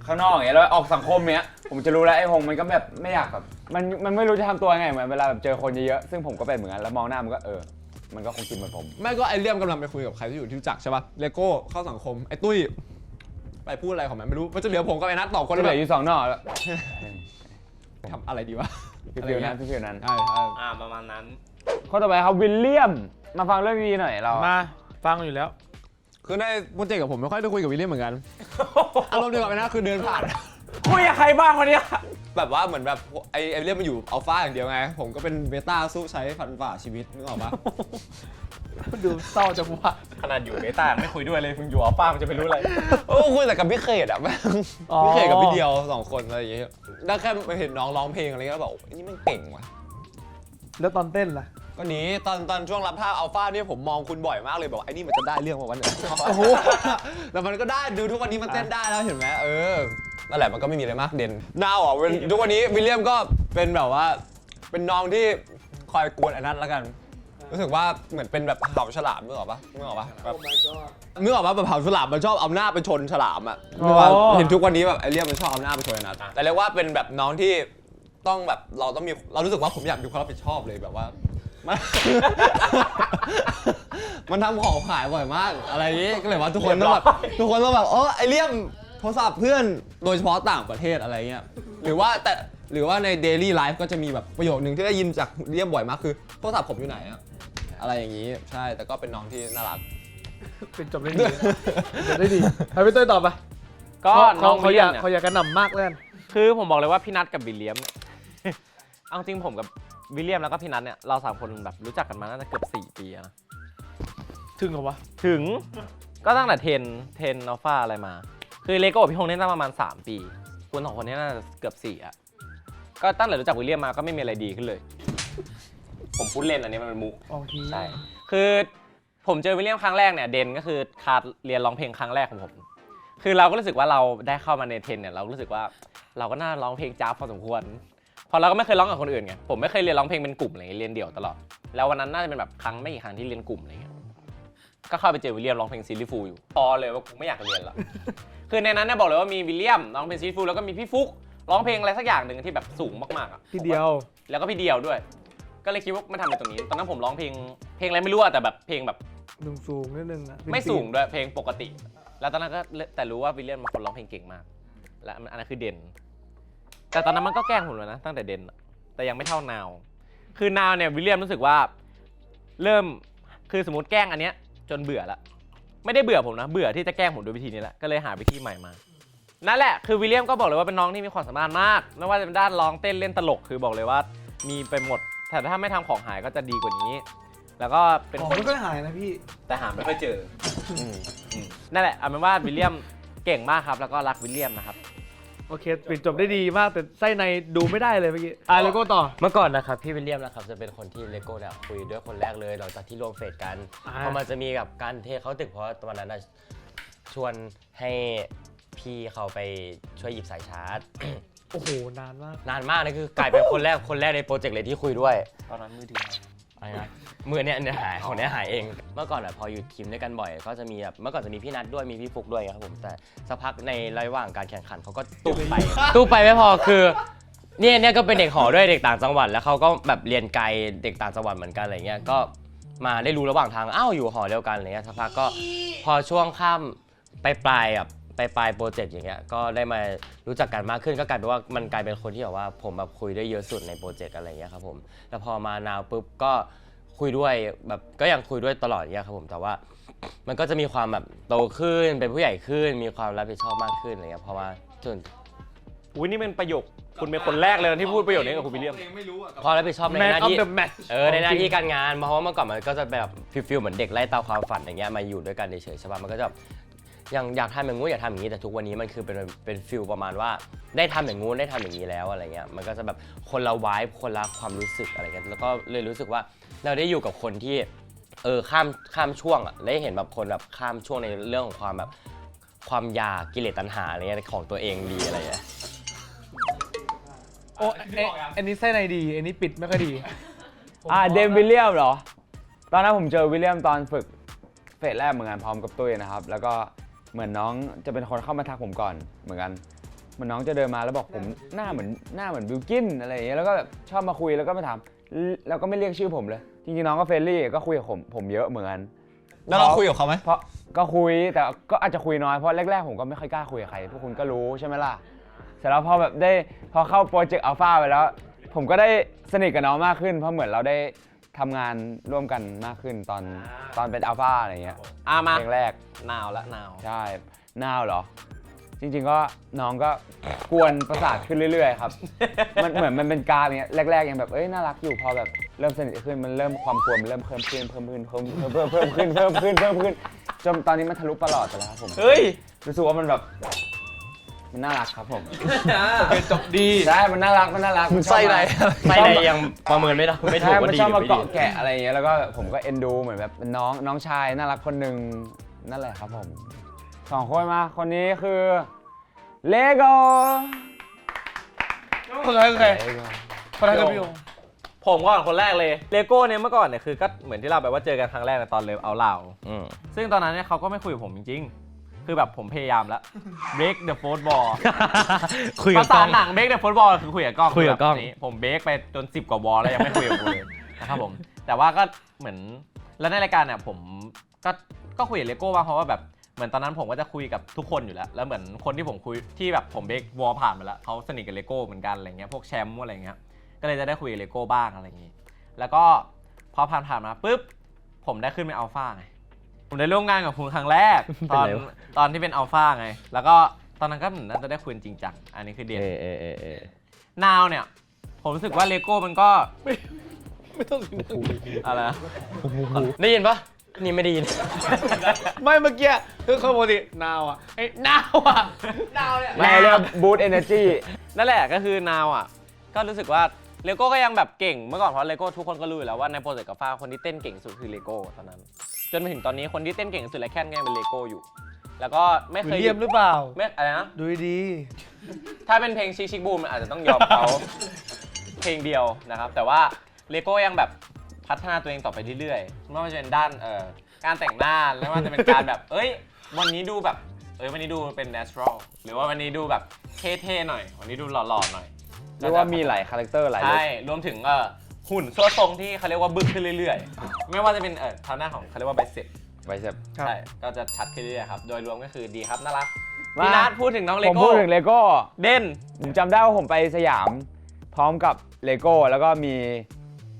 ข้างนอกอย่างเงี้ยแล้วออกสังคมเนี้ยผมจะรู้แล้วไอ้หงมันก็แบบไม่อยากแบบมันไม่รู้จะทำตัวไงเหมือนเวลาแบบเจอคนเยอะๆซึ่งผมก็เป็นเหมือนกันแล้วมองหน้ามันก็มันก็คงคิดเหมือนผม ไม่ก็ไอเลี่ยมกำลังไปคุยกับใครที่อยู่ที่รู้จักใช่ปะเลโก้เข้าสังคมไอตุ้ยไปพูดอะไรของมันไม่รู้มันจะเหลือผมกับไอ้นัทต่อคน ก็ ละ เห แบ ลื บ ออยู่2 หน่อแล้ว ทำอะไรดีวะ พี่ฟิวนั้นพี่ฟิวนั้น ใช่ ประมาณนั้น ข้อต่อไปครับวิลเลียมมาฟังเรื่องดีหน่อยเรา ๆมาฟังอยู่แล้ว คือในโปรเจกต์กับผมไม่ค่อยได้คุยกับวิลเลียมเหมือนกันอารมณ์เดียวกับไอ้นัทคือเดินผ่าน คุยกับใครบ้างวันนี้ แบบว่าเหมือนแบบไอเลี่ยมมันอยู่อัลฟาอย่างเดียวไงผมก็เป็นเบต้าสู้ใช้ฟันฝ่าชีวิตนึกออกปะ ดูเศร้าจังวะ ขนาดอยู่เบต้าไม่คุยด้วยเลยมึงอยู่อัลฟามันจะไปรู้อะไร โอ้คุยแต่กับพี่เขตอะแม่ง อ๋อ พี่เขตกับพี่เดียว2 คนอะไรอย่างเงี้ยได้แค่เห็นน้องร้องเพลงอะไรเงี้ยแล้วแบบนี่มันเก่งว่ะ แล้วตอนเต้นล่ะ ก็นี้ตอนช่วงรับท่าอัลฟาเนี่ยผมมองคุณบ่อยมากเลยบอกไอ้นี่มันจะได้เรื่องมาวันนี้ โอ้โห แต่มันก็ได้ดูทุกวันนี้มันเต้นได้แล้วเห็นไหมนั่นแหละมันก็ไม่มีอะไรมากเด่นนาวอ่ะทุกวันนี้วิลเลียมก็เป็นแบบว่าเป็นน้องที่คอยกวนไอ้นัทแล้วกัน รู้สึกว่าเหมือนเป็นแบบเผาฉลามนึกออกปะแบบนึกออกปะแบบเผาฉลามมันชอบเอาหน้าไปชนฉลามอ่ะนึกว่าเห็นทุกวันนี้แบบไอเลี่ยมมันชอบเอาหน้าไปชนไอ้นัทแต่เรียกว่าเป็นแบบน้องที่ต้องแบบเรารู้สึกว่าผมอยากมีความรับผิดชอบเลยแบบว่า มันทำของหายบ่อยมากอะไรอย่างงี้ก็เลยว่าทุกคนต้องแบบไอเลี่ยมโทรศัพท์เพื่อนโดยเฉพาะต่างประเทศอะไรเงี้ยหรือว่าใน daily life ก็จะมีแบบประโยคนึงที่ได้ยินจากเลี่ยมบ่อยมากคือโทรศัพท์ผมอยู่ไหนอะอะไรอย่างงี้ใช่แต่ก็เป็นน้องที่น่ารัก เป็นจบได้ดีจบได้ดีให้พี่เต้ยตอบไป ก็น้อง เขา วิล อ เลีย ยาม ก เนี่ย เขาอยากกระหน่ำมากเลย คือผมบอกเลยว่าพี่นัทกับวิลเลียมเนี่ย เอาจริงผมกับวิลเลียมแล้วก็พี่นัทเนี่ยเรา3 คนแบบรู้จักกันมาน่าจะเกือบ4 ปีอะนะ ถึงเหรอวะ ถึงก็ตั้งแต่10 อัลฟาอะไรมา คือเลโก้กับพี่ฮงเนี่ยตั้งประมาณ3 ปีคุณ2 คนเนี้น่าจะเกือบ4อะก็ตั้งแต่รู้จักวิลเลียมมาก็ไม่มีอะไรดีขึ้นเลย ผมพูดเล่นอันนี้มันเป็นมุก โอเค ใช่ คือผมเจอวิลเลียมครั้งแรกเนี่ยเดนก็คือคาดเรียนร้องเพลงครั้งแรกของผม คือเราก็รู้สึกว่าเราได้เข้ามาในเทรนเนี่ยเรารู้สึกว่าเราก็น่าร้องเพลงจ้าบพอสมควรพอเราก็ไม่เคยร้องกับคนอื่นไงผมไม่เคยเรียนร้องเพลงเป็นกลุ่มอะไรเงี้ยเรียนเดี่ยวตลอดแล้ววันนั้นน่าจะเป็นแบบครั้งไม่กี่ครั้งที่เรียนกลุ่มอะไรเงี้ยก็เข้าไปเจอวิลเลียมร้องเพลงซีรีส์ฟูลอยู่พอเลยว่ากูไม่อยากเรียนละ คือในนั้นเนี่ยบอกเลยว่ามีวิลเลียมร้องเพลงซีรีส์ฟูลแล้วก็มีพี่ฟุกร้องเพลงอะไรสักอย่างหนึ่งที่แบบสูงมากๆอ่ะ พี่เดียว แล้วก็พี่เดียวด้วย ก็เลยคิดว่ามาทำอะไรตรงนี้ตอนนั้นผมร้องเพลงอะไรไม่รู้อะแต่แบบเพลงแบบ หนึ่งสูงนิดนึงอะ ไม่สูงด้วยเพลงปกติ แล้วตอนนั้นก็แต่รู้ว่าวิลเลียมเป็นคนร้องเพลงเก่งมาก และอันนั้นคือเด่น แต่ตอนนั้นมันก็แกล้งผมเลยนะตั้งแต่เด่นอะแต่ยังไม่เท่านาว คือนาวเนี่ยวิลเลียมรู้สึกว่าเริ่มคือสมมติแกล้งอันเนี้ยจนเบื่อละไม่ได้เบื่อผมนะเบื่อที่จะแกล้งผมโดยวิธีนี้แหละก็เลยหาวิธีใหม่มานั่นแหละคือวิลเลียมก็บอกเลยว่าเป็นน้องที่มีความสามารถมากไม่ว่าจะเป็นด้านร้องเต้นเล่นตลกคือบอกเลยว่ามีไปหมดแต่ถ้าไม่ทำของหายก็จะดีกว่านี้ แล้วก็เป็น ของ คน ไม่ค่อยหายนะพี่ แต่หาไม่ค่อยเจอนั่นแหละเอาเป็นว่าวิลเลียมเก่งมากครับแล้วก็รักวิลเลียมนะครับ โอเคปิดจบได้ดีมากแต่ไส้ในดูไม่ได้เลยเมื่อกี้เลโก้ต่อ เมื่อก่อนนะครับพี่วิลเลียมนะครับจะเป็นคนที่เลโก้เนี่ยคุยด้วยคนแรกเลยหลังจากที่ร่วมเฟสกันเพราะมันจะมีกับการเทเขาตึกเพราะตอนนั้นน่ะชวนให้พี่เขาไปช่วยหยิบสายชาร์จ โอ้โหนานมาก นานมากนะคือกลายเป็นคนแรกในโปรเจกต์เลยที่คุยด้วย ตอนนั้นมือถือ อะไรนะมือเนี่ยหายของเนี่ยหายเอง เมื่อก่อนอะพออยู่ทีมด้วยกันบ่อยก็จะมีแบบเมื่อก่อนจะมีพี่นัทด้วยมีพี่ฟุกด้วยครับผมแต่สักพักในระหว่างการแข่งขันเขาก็ตุ๊บไปไม่พอคือเนี่ยก็เป็นเด็กหอด้วยเด็กต่างจังหวัดแล้วเขาก็แบบเรียนไกลเด็กต่างจังหวัดเหมือนกันอะไรเงี้ยก็มาได้รู้ระหว่างทางอ้าวอยู่หอเดียวกันอะไรเงี้ยสักพักก็พอช่วงข้ามปลายโปรเจกต์อย่างเงี้ยก็ได้มารู้จักกันมากขึ้นก็กลายเป็นว่ามันกลายเป็นคนที่แบบว่าผมแบบคุยได้เยอะสุดในโปรเจกต์อะไรเงี้ยครับผมแล้วพอมานาวปุ๊บก็คุยด้วยแบบก็ยังคุยด้วยตลอดเนี่ยครับผมแต่ว่ามันก็จะมีความแบบโตขึ้นเป็นผู้ใหญ่ขึ้นมีความรับผิดชอบมากขึ้นอะไรเงี้ยเพราะว่าจน อุ้ยนี่เป็นประโยคคุณเป็นคนแรกเลยที่พูดประโยคนี้กับคุณวิลเลียม ความรับผิดชอบในหน้าที่ในหน้าที่การงานเพราะว่าเมื่อก่อนมันก็จะแบบฟิลเหมือนเด็กไล่ตามความฝันอย่างเงี้ยมาอยู่ด้วยกันเฉยๆใช่ป่ะมันก็จะยังอยากทำอย่างงู้นอยากทำอย่างนี้แต่ทุกวันนี้มันคือเป็นฟิลประมาณว่าได้ทำอย่างงู้นได้ทำอย่างนี้แล้วอะไรเงี้ยมันก็จะแบบคนละวายคนละความรู้สึกอะไรเงี้ยแล้วก็เลยรู้สึกว่าเราได้อยู่กับคนที่ข้ามช่วงอ่ะได้เห็นแบบคนแบบข้ามช่วงในเรื่องของความแบบความอยากกิเลสตัณหาอะไรเงี้ยของตัวเองดีอะไรเงี้ย โอ้อันนี้ไส้ในดีอันนี้ปิดไม่ค่อยดี เดมวิลเลียมเหรอตอนนั้นผมเจอวิลเลียมตอนฝึกเฟสแรกเหมือนกันพร้อมกับตุ้ยนะครับแล้วก็เหมือนน้องจะเป็นคนเข้ามาทักผมก่อนเหมือนกันเหมือนน้องจะเดินมาแล้วบอกผมหน้าเหมือนบิลกินอะไรอย่างเงี้ยแล้วก็แบบชอบมาคุยแล้วก็มาถามแล้วก็ไม่เรียกชื่อผมเลยจริงๆน้องก็เฟรนลี่ก็คุยกับผมเยอะเหมือนกัน แล้วเราคุยกับเขาไหม เพราะก็คุยแต่ก็อาจจะคุยน้อยเพราะแรกๆผมก็ไม่ค่อยกล้าคุยกับใครพวกคุณก็รู้ใช่ไหมล่ะเสร็จแล้วพอเข้าโปรเจกต์อัลฟาไปแล้วผมก็ได้สนิทกับน้องมากขึ้นเพราะเหมือนเราได้ทำงานร่วมกันมากขึ้นตอนเป็นอัลฟาอะไรเงี้ย มา เพลงแรก นาวละนาว ใช่นาวเหรอจริงๆก็น้องก็กวนประสาทขึ้นเรื่อยๆครับ มันเหมือนมันเป็นการเงี้ยแรกๆยังแบบเอ้ยน่ารักอยู่พอแบบเริ่มสนิทขึ้นมันเริ่มความกวนมันเริ่มเพิ่มขึ้นจนตอนนี้มันทะลุประหลอดไปแล้วครับผม เฮ้ย รู้สึกว่ามันแบบมันน่ารักครับผม จบดี ใช่มันน่ารักมันชอบ ไส้ใน ไม่ได้ยังประเมินไม่ได้ไม่ถูก ใช่ ว่า มัน ดี ชอบ หรื มา อไม่ดี เกาะแกะอะไรอย่างเงี้ยแล้วก็ผมก็เอ็นดูเหมือนแบบเป็นน้องชายน่ารักคนหนึ่งนั่นแหละครับผม2 คนมาคนนี้คือเลโก้ คนไหนคือใครคนไหนคือพี่โอ ผมก่อนคนแรกเลยเลโก้เนี่ยเมื่อก่อนเนี่ยคือก็เหมือนที่เราแบบว่าเจอกันครั้งแรกในตอนเลิฟเอาเหล่า อืม ซึ่งตอนนั้นเนี่ยเขาก็ไม่คุยกับผมจริงๆ คือแบบผมพยายามแล้ว break the fourth ball คุยกับ ภาษาก ล้อง หนัง break the fourth ball คือคุยกับกล้อง คุยกับกล้อง แบบนี้ผมเบรกไปจน10 กว่าบอลแล้วยังไม่คุยกับกูเลยนะครับผมแต่ว่าก็เหมือนแล้วในรายการเนี่ยผมก็คุยกับเลโก้บ้างเพราะว่าแบบเหมือนตอนนั้นผมก็จะคุยกับทุกคนอยู่แล้วแล้วเหมือนคนที่ผมคุยที่แบบผมเบรกวอลผ่านไปแล้วเขาสนิทกับเลโก้เหมือนกันอะไรเงี้ยพวกแชมป์อะไรเงี้ยก็เลยจะได้คุยกับเลโก้บ้างอะไรอย่างงี้แล้วก็พอผ่านมาปุ๊บผมได้ขึ้นเป็นอัลฟาไงผมได้ร่วมงานกับคุณครั้งแรกตอนที่เป็นอัลฟาไงแล้วก็ตอนนั้นก็เหมือนน่าจะได้คุยจริงจังอันนี้คือเดียนนาวเนี่ยผมรู้สึกว่าเลโก้มันก็ ไม่ต้อง อะไรนะ ได้ยินปะนี่ไม่ได้ยิน ไม่เมื่อกี้คือเขาปกตินาวอ่ะไอ้นาวเนี่ย ไม่เรียกบูตเอเนอร์จี นั่นแหละก็คือนาวอ่ะก็รู้สึกว่าเลโก้ก็ยังแบบเก่งเมื่อก่อนเพราะเลโก้ทุกคนก็รู้อยู่แล้วว่าในโปรเจกต์กับฟ้าคนที่เต้นเก่งสุดคือเลโก้ตอนนั้นจนมาถึงตอนนี้คนที่เต้นเก่งสุดและแค่นก็ยังเป็นเลโก้อยู่ แล้วก็ไม่เค วิ ย ลเลียมหรือเปล่า ไม่อะไรนะ ดูดี ถ้าเป็นเพลงชิคชิคบูมมันอาจจะต้องยอมเขา เพลงเดียวนะครับแต่ว่าเลโก้ยังแบบพัฒนาตัวเองต่อไปเรื่อยๆไม่ว่าจะเป็นด้านการแต่งหน้าแล้วว่าจะเป็นการแบบเอ้ยวันนี้ดูแบบวันนี้ดูเป็น natural หรือว่าวันนี้ดูแบบเท่ๆหน่อยวันนี้ดูหล่อๆหน่อย เรียกว่ามีหลายคาแรคเตอร์หลายลุค ใช่รวมถึงหุ่นซัวทรงที่เขาเรียกว่าบึกขึ้นเรื่อยๆ ไม่ว่าจะเป็นทางหน้าของเขาเรียกว่าไบเซ็ป ไว้เสร็จ ใช่ก็จะชัดขึ้นเรื่อยๆครับโดยรวมก็คือดีครับน่ารัก มา พี่นัทพูดถึงน้องเล ผม โก้ พูดถึงเลโก้ เด่น ผมจำได้ว่าผมไปสยามพร้อมกับเลโก้แล้วก็มี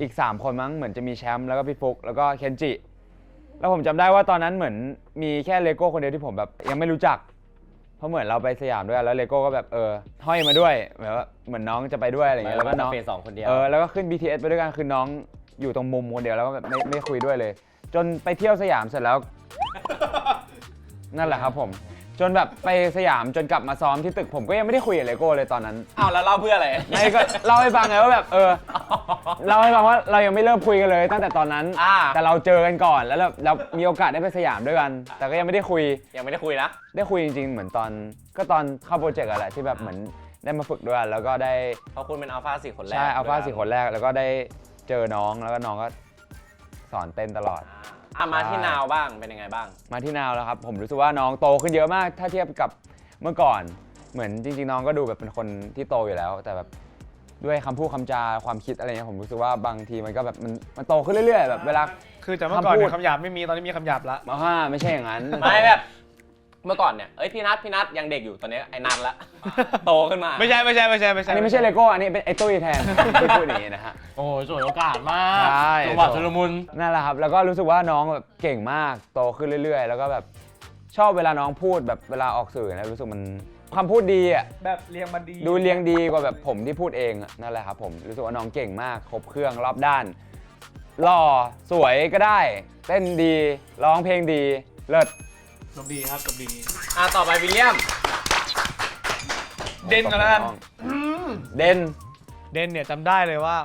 อีก3 คนมั้งเหมือนจะมีแชมป์แล้วก็พี่ฟุกแล้วก็เคนจิแล้วผมจำได้ว่าตอนนั้นเหมือนมีแค่เลโก้คนเดียวที่ผมแบบยังไม่รู้จักเพราะเหมือนเราไปสยามด้วยแล้วเลโก้ก็แบบห้อยมาด้วยเหมือนน้องจะไปด้วยอะไรอย่างเงี้ยแล้วก็น้อง เฟส 2 คนเดียว แล้วก็ขึ้น BTS ไปด้วยกันคือน้องอยู่ตรงมุมคนเดียวแล้วก็แบบไม่คุยด้วยเลย จนไปเที่ยวสยามเสร็จแล้ว นั่นแหละครับผม จนแบบไปสยามจนกลับมาซ้อมที่ตึกผมก็ยังไม่ได้คุยกับเลโก้เลยตอนนั้น เอาแล้วเล่าเพื่ออะไร ไม่ก็เล่าให้ฟังไงว่าแบบเล่าให้ฟังว่าเรายังไม่เริ่มคุยกันเลยตั้งแต่ตอนนั้น แต่เราเจอกันก่อนแล้วเรามีโอกาสได้ไปสยามด้วยกัน แต่ก็ยังไม่ได้คุย ยังไม่ได้คุยนะ ได้คุยจริงๆเหมือนตอนเข้าโปรเจกต์อะแหละที่แบบเหมือนได้มาฝึกด้วยกันแล้วก็ได้ เพราะคุณเป็นอัลฟา4 คนแรก ใช่อัลฟา4 คนแรกแล้วก็ได้เจอน้องแล้วก็น้องก็สอนเต้นตลอด มาที่นาวบ้างเป็นยังไงบ้าง มาที่นาวแล้วครับผมรู้สึกว่าน้องโตขึ้นเยอะมากถ้าเทียบกับเมื่อก่อนเหมือนจริงๆน้องก็ดูแบบเป็นคนที่โตอยู่แล้ว แต่แบบด้วยคำพูดคำจาความคิดอะไรเงี้ยผมรู้สึกว่าบางทีมันก็แบบมันโตขึ้นเรื่อยๆแบบเวลา คือจากเมื่อก่อนเนี่ยคำหยาบไม่มีตอนนี้มีคำหยาบละ ไม่ใช่อย่างนั้น ไม่แบบเมื่อก่อนเนี่ยพี่นัทยังเด็กอยู่ตอนนี้ไอ้นัทละ โตขึ้นมา ไม่ใช่ อันนี้ไม่ใช่เลโก้อันนี้เป็นไอ้ตุ้ยแทนพูดอย่างนี้นะฮะ โอ้สวยโอกาสมาก ใช่ จังหวะชุลมุน นั่นแหละครับแล้วก็รู้สึกว่าน้องแบบเก่งมากโตขึ้นเรื่อยๆ แล้วก็แบบชอบเวลาน้องพูดแบบเวลาออกสื่อนะรู้สึกมันคำพูดดีอ่ะ แบบเรียงมาดี ดูเรียงดีกว่าแบบผมที่พูดเองอะนั่นแหละครับผมรู้สึกว่าน้องเก่งมากครบเครื่องรอบด้านหล่อสวยก็ได้เต้นดีร้องเพลงดีเลิศ จบดีครับจบดี ต่อไปวิลเลียม เด่นกันแล้วกัน เด่น เด่นเนี่ยจำได้เลยว่า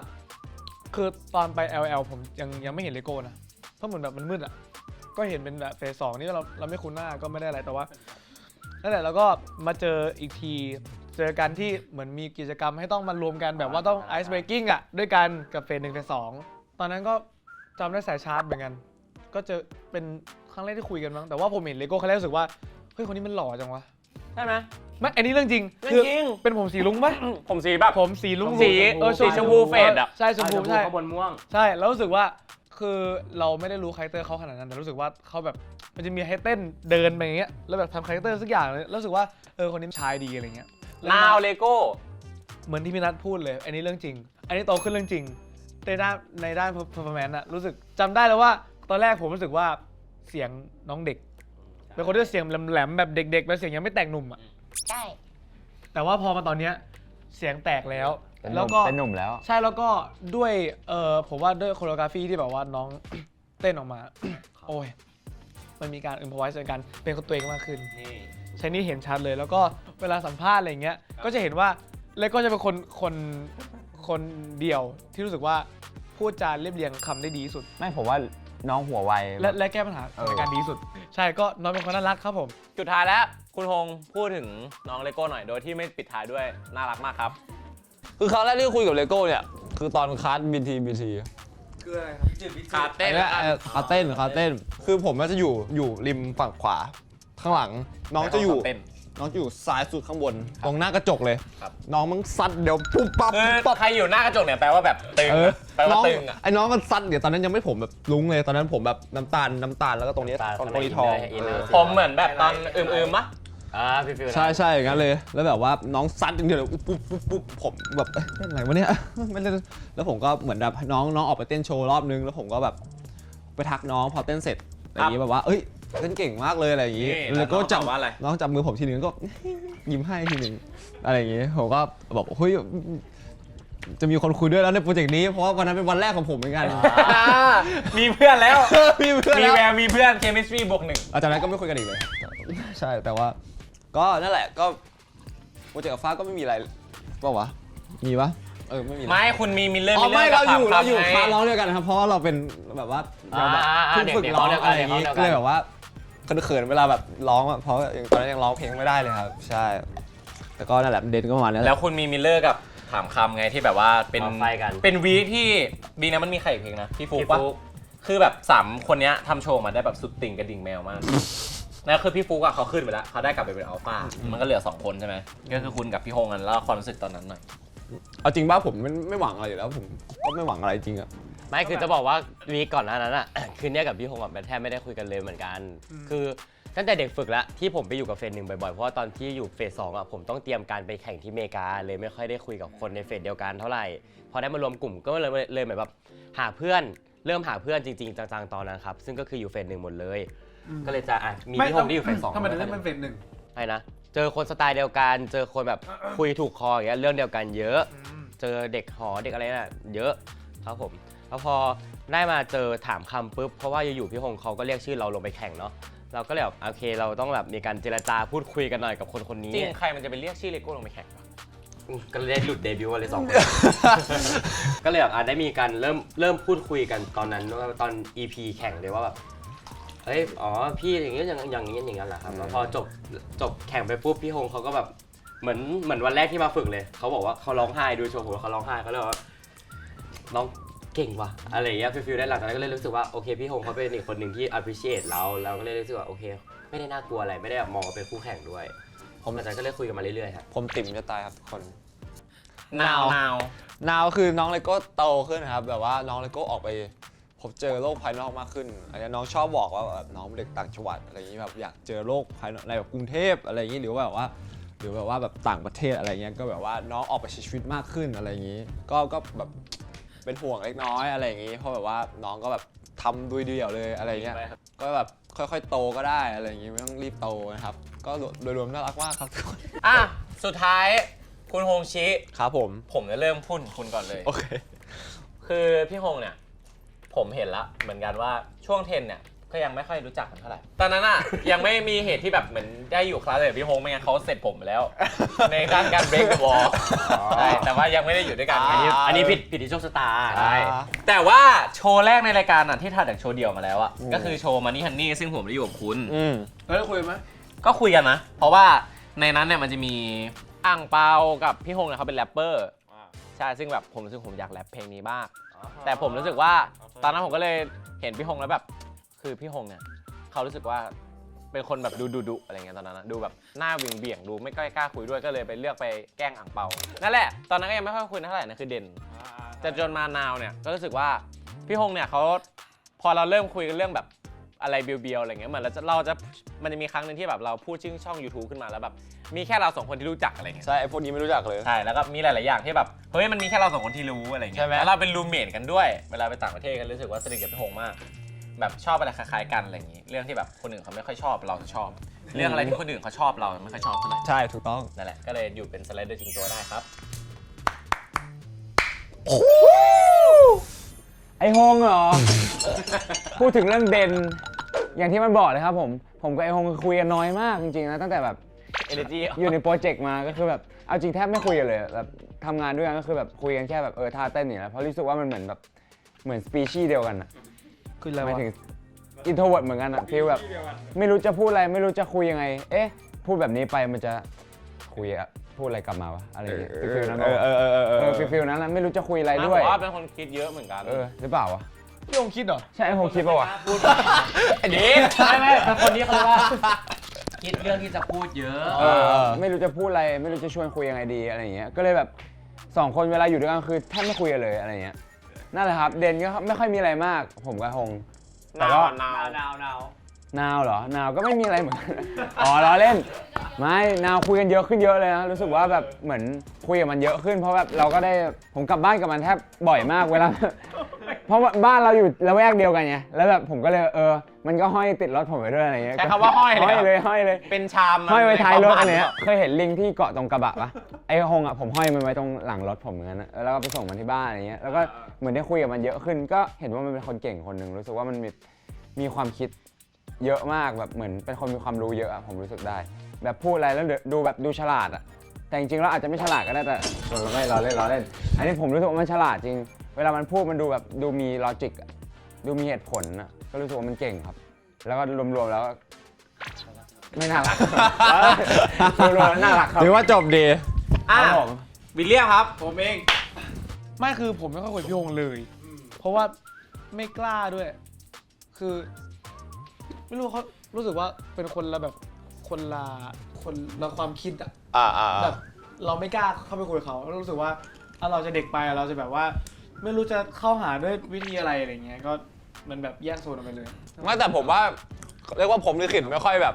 คือตอนไป LL ผมยังไม่เห็นเลโก้นะเพราะเหมือนแบบมันมืดอ่ะก็เห็นเป็นแบบเฟส 2นี่เราไม่คุ้นหน้าก็ไม่ได้อะไรแต่ว่านั่นแหละแล้วก็มาเจออีกทีเจอกันที่เหมือนมีกิจกรรมให้ต้องมารวมกันแบบว่าต้องไอซ์เบรกกิ้งอ่ะด้วยกันกับเฟส 1 เฟส 2ตอนนั้นก็จำได้สายชาร์จเหมือนกันก็เจอเป็นครั้งแรกที่คุยกันมั้งแต่ว่าผมเห็นเลโก้ครั้งแรกรู้สึกว่าเฮ้ยคนนี้มันหล่อจังวะ ใช่ไหม ไม่อันนี้เรื่องจริง เรื่องจริง เป็นผมสีลุ้งปะ ผมสีแบบ ผมสีลุ้ง สีชมพูเฟดอะ ใช่ชมพูใช่ ข้างบนม่วง ใช่แล้วรู้สึกว่าคือเราไม่ได้รู้คาแรคเตอร์เขาขนาดนั้นแต่รู้สึกว่าเขาแบบมันจะมีให้เต้นเดินไปอย่างเงี้ยแล้วแบบทำคาแรคเตอร์สักอย่างเลยแล้วรู้สึกว่าคนนี้ชายดีอะไรเงี้ย นาวเลโก้ เหมือนที่พี่นัทพูดเลย อันนี้เรื่องจริง อันนี้โตขึ้นเรื่องจริงในด้าน performance อะรู้สึกจำได้แล้วว่าตอนแรกผมรู้สึกว่าเสียงน้องเด็กเป็นคนที่เสียงแหลมๆแบบเด็กๆแบบเสียงยังไม่แต่งหนุ่มอะ ใช่ แต่ว่าพอมาตอนเนี้ยเสียงแตกแล้ว เป็นห แล้ว นุ่ม ก็ เป็นหนุ่มแล้ว ใช่แล้วก็ด้วยผมว่าด้วยโคโรกราฟีที่แบบว่าน้อง เต้นออกมา โอ้ยมันมีการอิมพอไวส์ในการเป็นคนตัวเองมากขึ้นใช่นี่เห็นชัดเลย แล้วก็เวลาสัมภาษณ์อะไรอย่างเงี้ยก็จะเห็นว่าเล็กก็จะเป็นคนเดียวที่รู้สึกว่าพูดจาเรียบเรียงคำได้ดีที่สุด ไม่ผมว่าน้องหัวไว และแก้ปัญหาในการดีที่สุด ใช่ก็น้องเป็นคนน่ารักครับผม จุดท้ายแล้วคุณฮงพูดถึงน้องเลโก้หน่อยโดยที่ไม่ปิดท้ายด้วยน่ารักมากครับ คือครั้งแรกที่คุยกับเลโก้เนี่ยคือตอนคัสBT คืออะไรครับ ขาเต้น คาเต้นคือผมก็จะอยู่ริมฝั่งขวาข้างหลังน้องจะอยู่ซ้ายสุดข้างบนตรงหน้ากระจกเลยน้องมันซัดเดี๋ยวปุ๊บปั๊บ คือ ปั๊บ ใครอยู่หน้ากระจกเนี่ยแปลว่าแบบตึงแปลว่าตึงอ่ะ ไอ้น้องมันซัดเดี๋ยวตอนนั้นยังไม่ผมแบบลุ้งเลยตอนนั้นผมแบบน้ำตาลแล้วก็ตรงนี้ตรงนี้ทอง ผมเหมือนแบบตอนอืมๆปะ พี่ฟิว ใช่อย่างนั้นเลยแล้วแบบว่าน้องซัดอย่างเดียวเลยปุ๊บผมแบบเล่นอะไรวะเนี่ยไม่เล่นแล้วผมก็เหมือนแบบน้องออกไปเต้นโชว์รอบนึงแล้วผมก็แบบไปทักน้องพอเต้นเสร็จอะไรอย่างงี้แบบว่าเอ้ยเต้นเก่งมากเลยอะไรอย่างงี้ นี่ แล้วก็จับ ว่าอะไร น้องจับมือผมทีนึงก็ ยิ้มให้ทีนึงอะไรอย่างงี้ผมก็บอกเฮ้ยจะมีคนคุยด้วยแล้วในโปรเจกต์นี้เพราะว่าวันนั้นเป็นวันแรกของผมเหมือนกัน มีเพื่อนแล้ว มีเพื่อน มี แล้ว แววมีเพื่อนเคมิสทรีบวกหนึ่ง จากนั้นก็ไม่คุยกันอีกเลย ใช่แต่ว่าก็นั่นแหละก็โปรเจกต์กับฟ้าก็ไม่มีอะไรเปล่าวะมีปะไม่มีนะ ไม่คุณมีมิลเลอร์ อ๋อไม่เราอยู่ กับ คลาส ไง ร้องเดียวกันนะครับเพราะว่าเราเป็นแบบว่าเราแบบเพิ่งฝึกร้องอะไรอย่างงี้ก็เลยแบบว่าเขินๆเวลาแบบร้องอะเพราะอย่างตอนนั้นยังร้องเพลงไม่ได้เลยครับใช่แต่ก็นั่นแหละเด่นก็ประมาณนี้แห แล้ ละ วคุณมีมิลเลอร์กับถามคำไงที่แบบว่าเป็น ไฟกัน เป็นวีคที่บีนะมันมีใครอีกเพลงนะพี่ฟุกปะ พี่ฟุก คือแบบ3คนเนี้ยทำโชว์มาได้แบบสุดติ่งกระดิ่งแมวมากแล้วคือพี่ฟุกอะเขาขึ้นไปแล้วเขาได้กลับไปเป็นอัลฟามันก็เหลือ2คนใช่ไหมก็คือคุณกับพี่ฮงกันแล้วความรู้สึกตอนนั้นหน่อย เอาจริงป่ะผมไม่หวังอะไรอยู่แล้วผมก็ไม่หวังอะไรจริงอะ ไม่คือจะบอกว่าวีคก่อนหน้านั้นอ่ะ คือเนี่ยกับพี่ฮงอ่ะแทบไม่ได้คุยกันเลยเหมือนกัน คือตั้งแต่เด็กฝึกแล้วที่ผมไปอยู่กับเฟส 1บ่อยๆเพราะว่าตอนที่อยู่เฟส 2อ่ะผมต้องเตรียมการไปแข่งที่อเมริกาเลยไม่ค่อยได้คุยกับคนในเฟสเดียวกันเท่าไหร่พอได้มารวมกลุ่มก็เลยเหมือนแบบหาเพื่อนเริ่มหาเพื่อนจริงๆจังๆตอนนั้นครับซึ่งก็คืออยู่เฟส 1หมดเลย ก็เลยจะมีพี่ฮงที่อยู่เฟส 2 ทำไมถึงเล่นเป็นเฟส 1 ใช่นะเจอคนสไตล์เดียวกันเจอคนแบบคุยถูกคออย่างเงี้ยเรื่องเดียวกันเยอะ เจอเด็กหอเด็กอะไรน่ะเยอะครับผมแล้วพอได้มาเจอถามคำปุ๊บเพราะว่าอยู่ๆพี่ฮงเขาก็เรียกชื่อเราลงไปแข่งเนาะ เราก็เลยแบบโอเคเราต้องแบบมีการเจรจาพูดคุยกันหน่อยกับคนคนนี้ จริงใครมันจะไปเรียกชื่อเลโก้ลงไปแข่งวะ ก็เลยได้หลุดเดบิวต์กันเลย2 คน ก็เลยแบบได้มีการเริ่มพูดคุยกันตอนนั้นว่าตอน EP แข่งเลยว่าแบบเฮ้ยอ๋อพี่อย่างนี้อย่างนี้อย่างนั้นแหละครับแล้วพอจบแข่งไปปุ๊บพี่ฮงเขาก็แบบเหมือนวันแรกที่มาฝึกเลยเขาบอกว่าเขาร้องไห้ดูโชว์ผมเขาร้องไห้เขาเลยว่าน้องเก่งว่ะอะไรอย่างเงี้ยฟิลได้หลังจากนั้นก็เลยรู้สึกว่าโอเคพี่ฮงเขาเป็นอีกคนหนึ่งที่ appreciate เราก็เลยรู้สึกว่าโอเคไม่ได้น่ากลัวอะไรไม่ได้แบบมองว่าเป็นคู่แข่งด้วยผมหลังจากนั้นก็เลยคุยกันมาเรื่อยๆครับ ผมติ่มจะตายครับทุกคน นาว นาวคือน้องเลโก้โตขึ้นครับแบบว่าน้องเลโก้ออกไปพบเจอโลกภายนอกมากขึ้นอันนี้น้องชอบบอกว่าแบบน้องเป็นเด็กต่างจังหวัดอะไรอย่างนี้แบบอยากเจอโลกภายนอกในแบบกรุงเทพอะไรอย่างนี้หรือว่าแบบว่าแบบต่างประเทศอะไรเงี้ยก็แบบว่าน้องออกไปใช้ชีวิตมากขึ้นอะไรอย่างนี้ ก็แบบเป็นห่วงเล็กน้อยอะไรอย่างนี้เพราะแบบว่าน้องก็แบบทำด้วยเดี่ยวเลยอะไรเงี้ยก็แบบค่อยๆโตก็ได้อะไรอย่างนี้ไม่ต้องรีบโตนะครับก็โดยรวมน่ารักมากครับทุกคน อ่ะสุดท้ายคุณฮงชิ ครับผม ผมจะเริ่มพูดคุณก่อนเลย โอเค คือพี่ฮงเนี่ยผมเห็นละเหมือนกันว่าช่วงเทนเนี่ยก็ยังไม่ค่อยรู้จักกันเท่าไหร่ตอนนั้นอ่ะ ยังไม่มีเหตุที่แบบเหมือนได้อยู่คลาสกับพี่ฮงไม่งั้นเขาเสร็จผมไปแล้ว ในด้านการ break the wall ใช่แต่ว่ายังไม่ได้อยู่ด้วยกัน อันนี้ผิดที่โชคชะตา ใช่แต่ว่าโชว์แรกในรายการอ่ะที่ถัดจากโชว์เดียวมาแล้วอ่ะก็คือโชว์ Money Honey ซึ่งผมได้อยู่กับคุณ แล้วได้คุยไหม ก็คุยกันนะ เพราะว่าในนั้นเนี่ยมันจะมีอ่างเปากับพี่ฮงเนี่ยเขาเป็นแรปเปอร์ใช่ซึ่งแบบผมรู้สึกผมอยากแรปเพลงนี้บ้างแต่ผมรู้สึกว่าตอนนั้นผมก็เลยเห็นพี่ฮงแล้วแบบคือพี่ฮงเนี่ยเขารู้สึกว่าเป็นคนแบบดุอะไรเงี้ยตอนนั้นนะดูแบบหน้าเบี่ยงดูไม่ค่อยกล้าคุยด้วยก็เลยไปเลือกไปแกล้งอ่างเปานั่นแหละตอนนั้นก็ยังไม่ค่อยคุยเท่าไหร่นะคือเด่นแต่จนมานาวเนี่ยก็รู้สึกว่าพี่ฮงเนี่ยเขาพอเราเริ่มคุยกันเรื่องแบบอะไรเบียวๆอะไรเงี้ยเหมือนมันจะมีครั้งหนึ่งที่แบบเราพูดชื่อช่อง YouTube ขึ้นมาแล้วแบบมีแค่เรา2คนที่รู้จักอะไรเงี้ย ใช่ไอพวกนี้ไม่รู้จักเลย ใช่แล้วก็มีหลายๆอย่างที่แบบเฮ้ยมันมีแค่เรา2คนที่รู้อะไรเงี้ย ใช่ไหม แล้วเราเป็นรูมเมทกันด้วยเวลาไปต่างประเทศกันรู้สึกว่าสนิทกับพี่ฮงมากแบบชอบอะไรคล้ายๆกันอะไรอย่างงี้เรื่องที่แบบคนอื่นเขาไม่ค่อยชอบเราจะชอบ เรื่องอะไรที่คนอื่นเขาชอบเราไม่ค่อยชอบเท่าไหร่ ใช่ถูกต้อง นั่นแหละก็เลยอยู่เป็นสไลเดอร์ทิ้งตัวได้ครับ ไอฮงเหรอ พูดถึงเรื่องเด่นอย่างที่มันบอกเลยครับผมกับไอฮงคุยกันน้อยมากจริงๆนะตั้งแต่แบบ energy อยู่ในโปรเจกต์มาก็คือแบบเอาจริงแทบไม่คุยกันเลยแบบทำงานด้วยกันก็คือแบบคุยกันแค่แบบท่าเต้นอย่างเงี้ยเพราะรู้สึกว่ามันเหมือนสปีชีส์เดียวกันอะ คืออะไร หมายว ะ ถึงอินโทรเวิร์ดเหมือนกันอะฟีลแบบไม่รู้จะพูดอะไรไม่รู้จะคุยยังไงพูดแบบนี้ไปมันจะคุยอะพูดอะไรกลับมาวะอะไรอย่างเงี้ยฟีลนั้นฟีลนั้นนะไม่รู้จะคุยอะไรด้วย ผมว่าเป็นคนคิดเยอะเหมือนกัน หรือเปล่าวะ พี่ฮงคิดเหรอ ใช่ไอฮงคิดปะวะ อันนี้ ไม่คนนี้เขาเรียกว่าคิดเรื่องที่จะพูดเยอะ ไม่รู้จะพูดอะไรไม่รู้จะชวนคุยยังไงดีอะไรอย่างเงี้ยก็เลยแบบ2คนเวลาอยู่ด้วยกันคือแทบไม่คุยกันเลยอะไรอย่างเงี้ยนั่นแหละครับเด่นก็ไม่ค่อยมีอะไรมากผมกับฮงแต่ก็นาวเหรอนาวก็ไม่มีอะไรเหมือนกันอ๋อล้อเล่นไม่นาวคุยกันเยอะขึ้นเยอะเลยนะรู้สึกว่าแบบเหมือนคุยกับมันเยอะขึ้นเพราะแบบเราก็ได้ผมกลับบ้านกับมันแทบบ่อยมากเวลา เพราะว่าบ้านเราอยู่ละแวกเดียวกันไงแล้วแบบผมก็เลยมันก็ห้อยติดรถผมไปด้วยอะไรเงี้ย ใช้คำว่าห้อยเลย ห้อยเลย เป็นชาม ห้อยไว้ท้ายรถอันเนี้ย ใ เคยเห็นลิงที่เกาะตรงกระบะปะไอ้ฮงอ่ะผมห้อยมันไว้ตรงหลังรถผมเหมือนกันนะแล้วก็ไปส่งมันที่บ้านอะไรเงี้ยแล้วก็เหมือนได้คุยกับมันเยอะขึ้นก็เห็นว่ามันเป็นคนเก่งคนหนึ่งรู้สึกว่ามันมีความคิดเยอะมากแบบเหมือนเป็นคนมีความรู้เยอะอะผมรู้สึกได้ แบบพูดอะไรแล้วดูฉลาดอะแต่จริงๆแล้วอาจจะไม่ฉลาดก็ได้แต่ไม่ล้อเล่นอันนี้ผมรู้สึกว่ามันฉลาดจริงเวลามันพูดมันดูแบบดูมีลอจิกดูมีเหตุผลนะก็รู้สึกว่ามันเก่งครับ แล้วก็รวมๆแล้วไม่น่ารักรวมๆแล้วน่ารักครับ หรือว่าจบดี อ่ะ ครับผม วิลเลียมครับ ผมเองไม่คือผมไม่ค่อยคุยกับพี่ฮงเลย เพราะว่าไม่กล้าด้วย คือไม่รู้เขารู้สึกว่าเป็นคนละแบบคนละความคิดอะแบบเราไม่กล้าเข้าไปคุยกับเขาแล้วรู้สึกว่าเราจะเด็กไปเราจะแบบว่า ไม่รู้จะเข้าหาด้วยวิธีอะไรอะไรเงี้ยก็มันแบบแยกโซนออกไปเลย ไม่แต่ผมว่าเรียกว่าผมลิขิตไม่ค่อยแบบ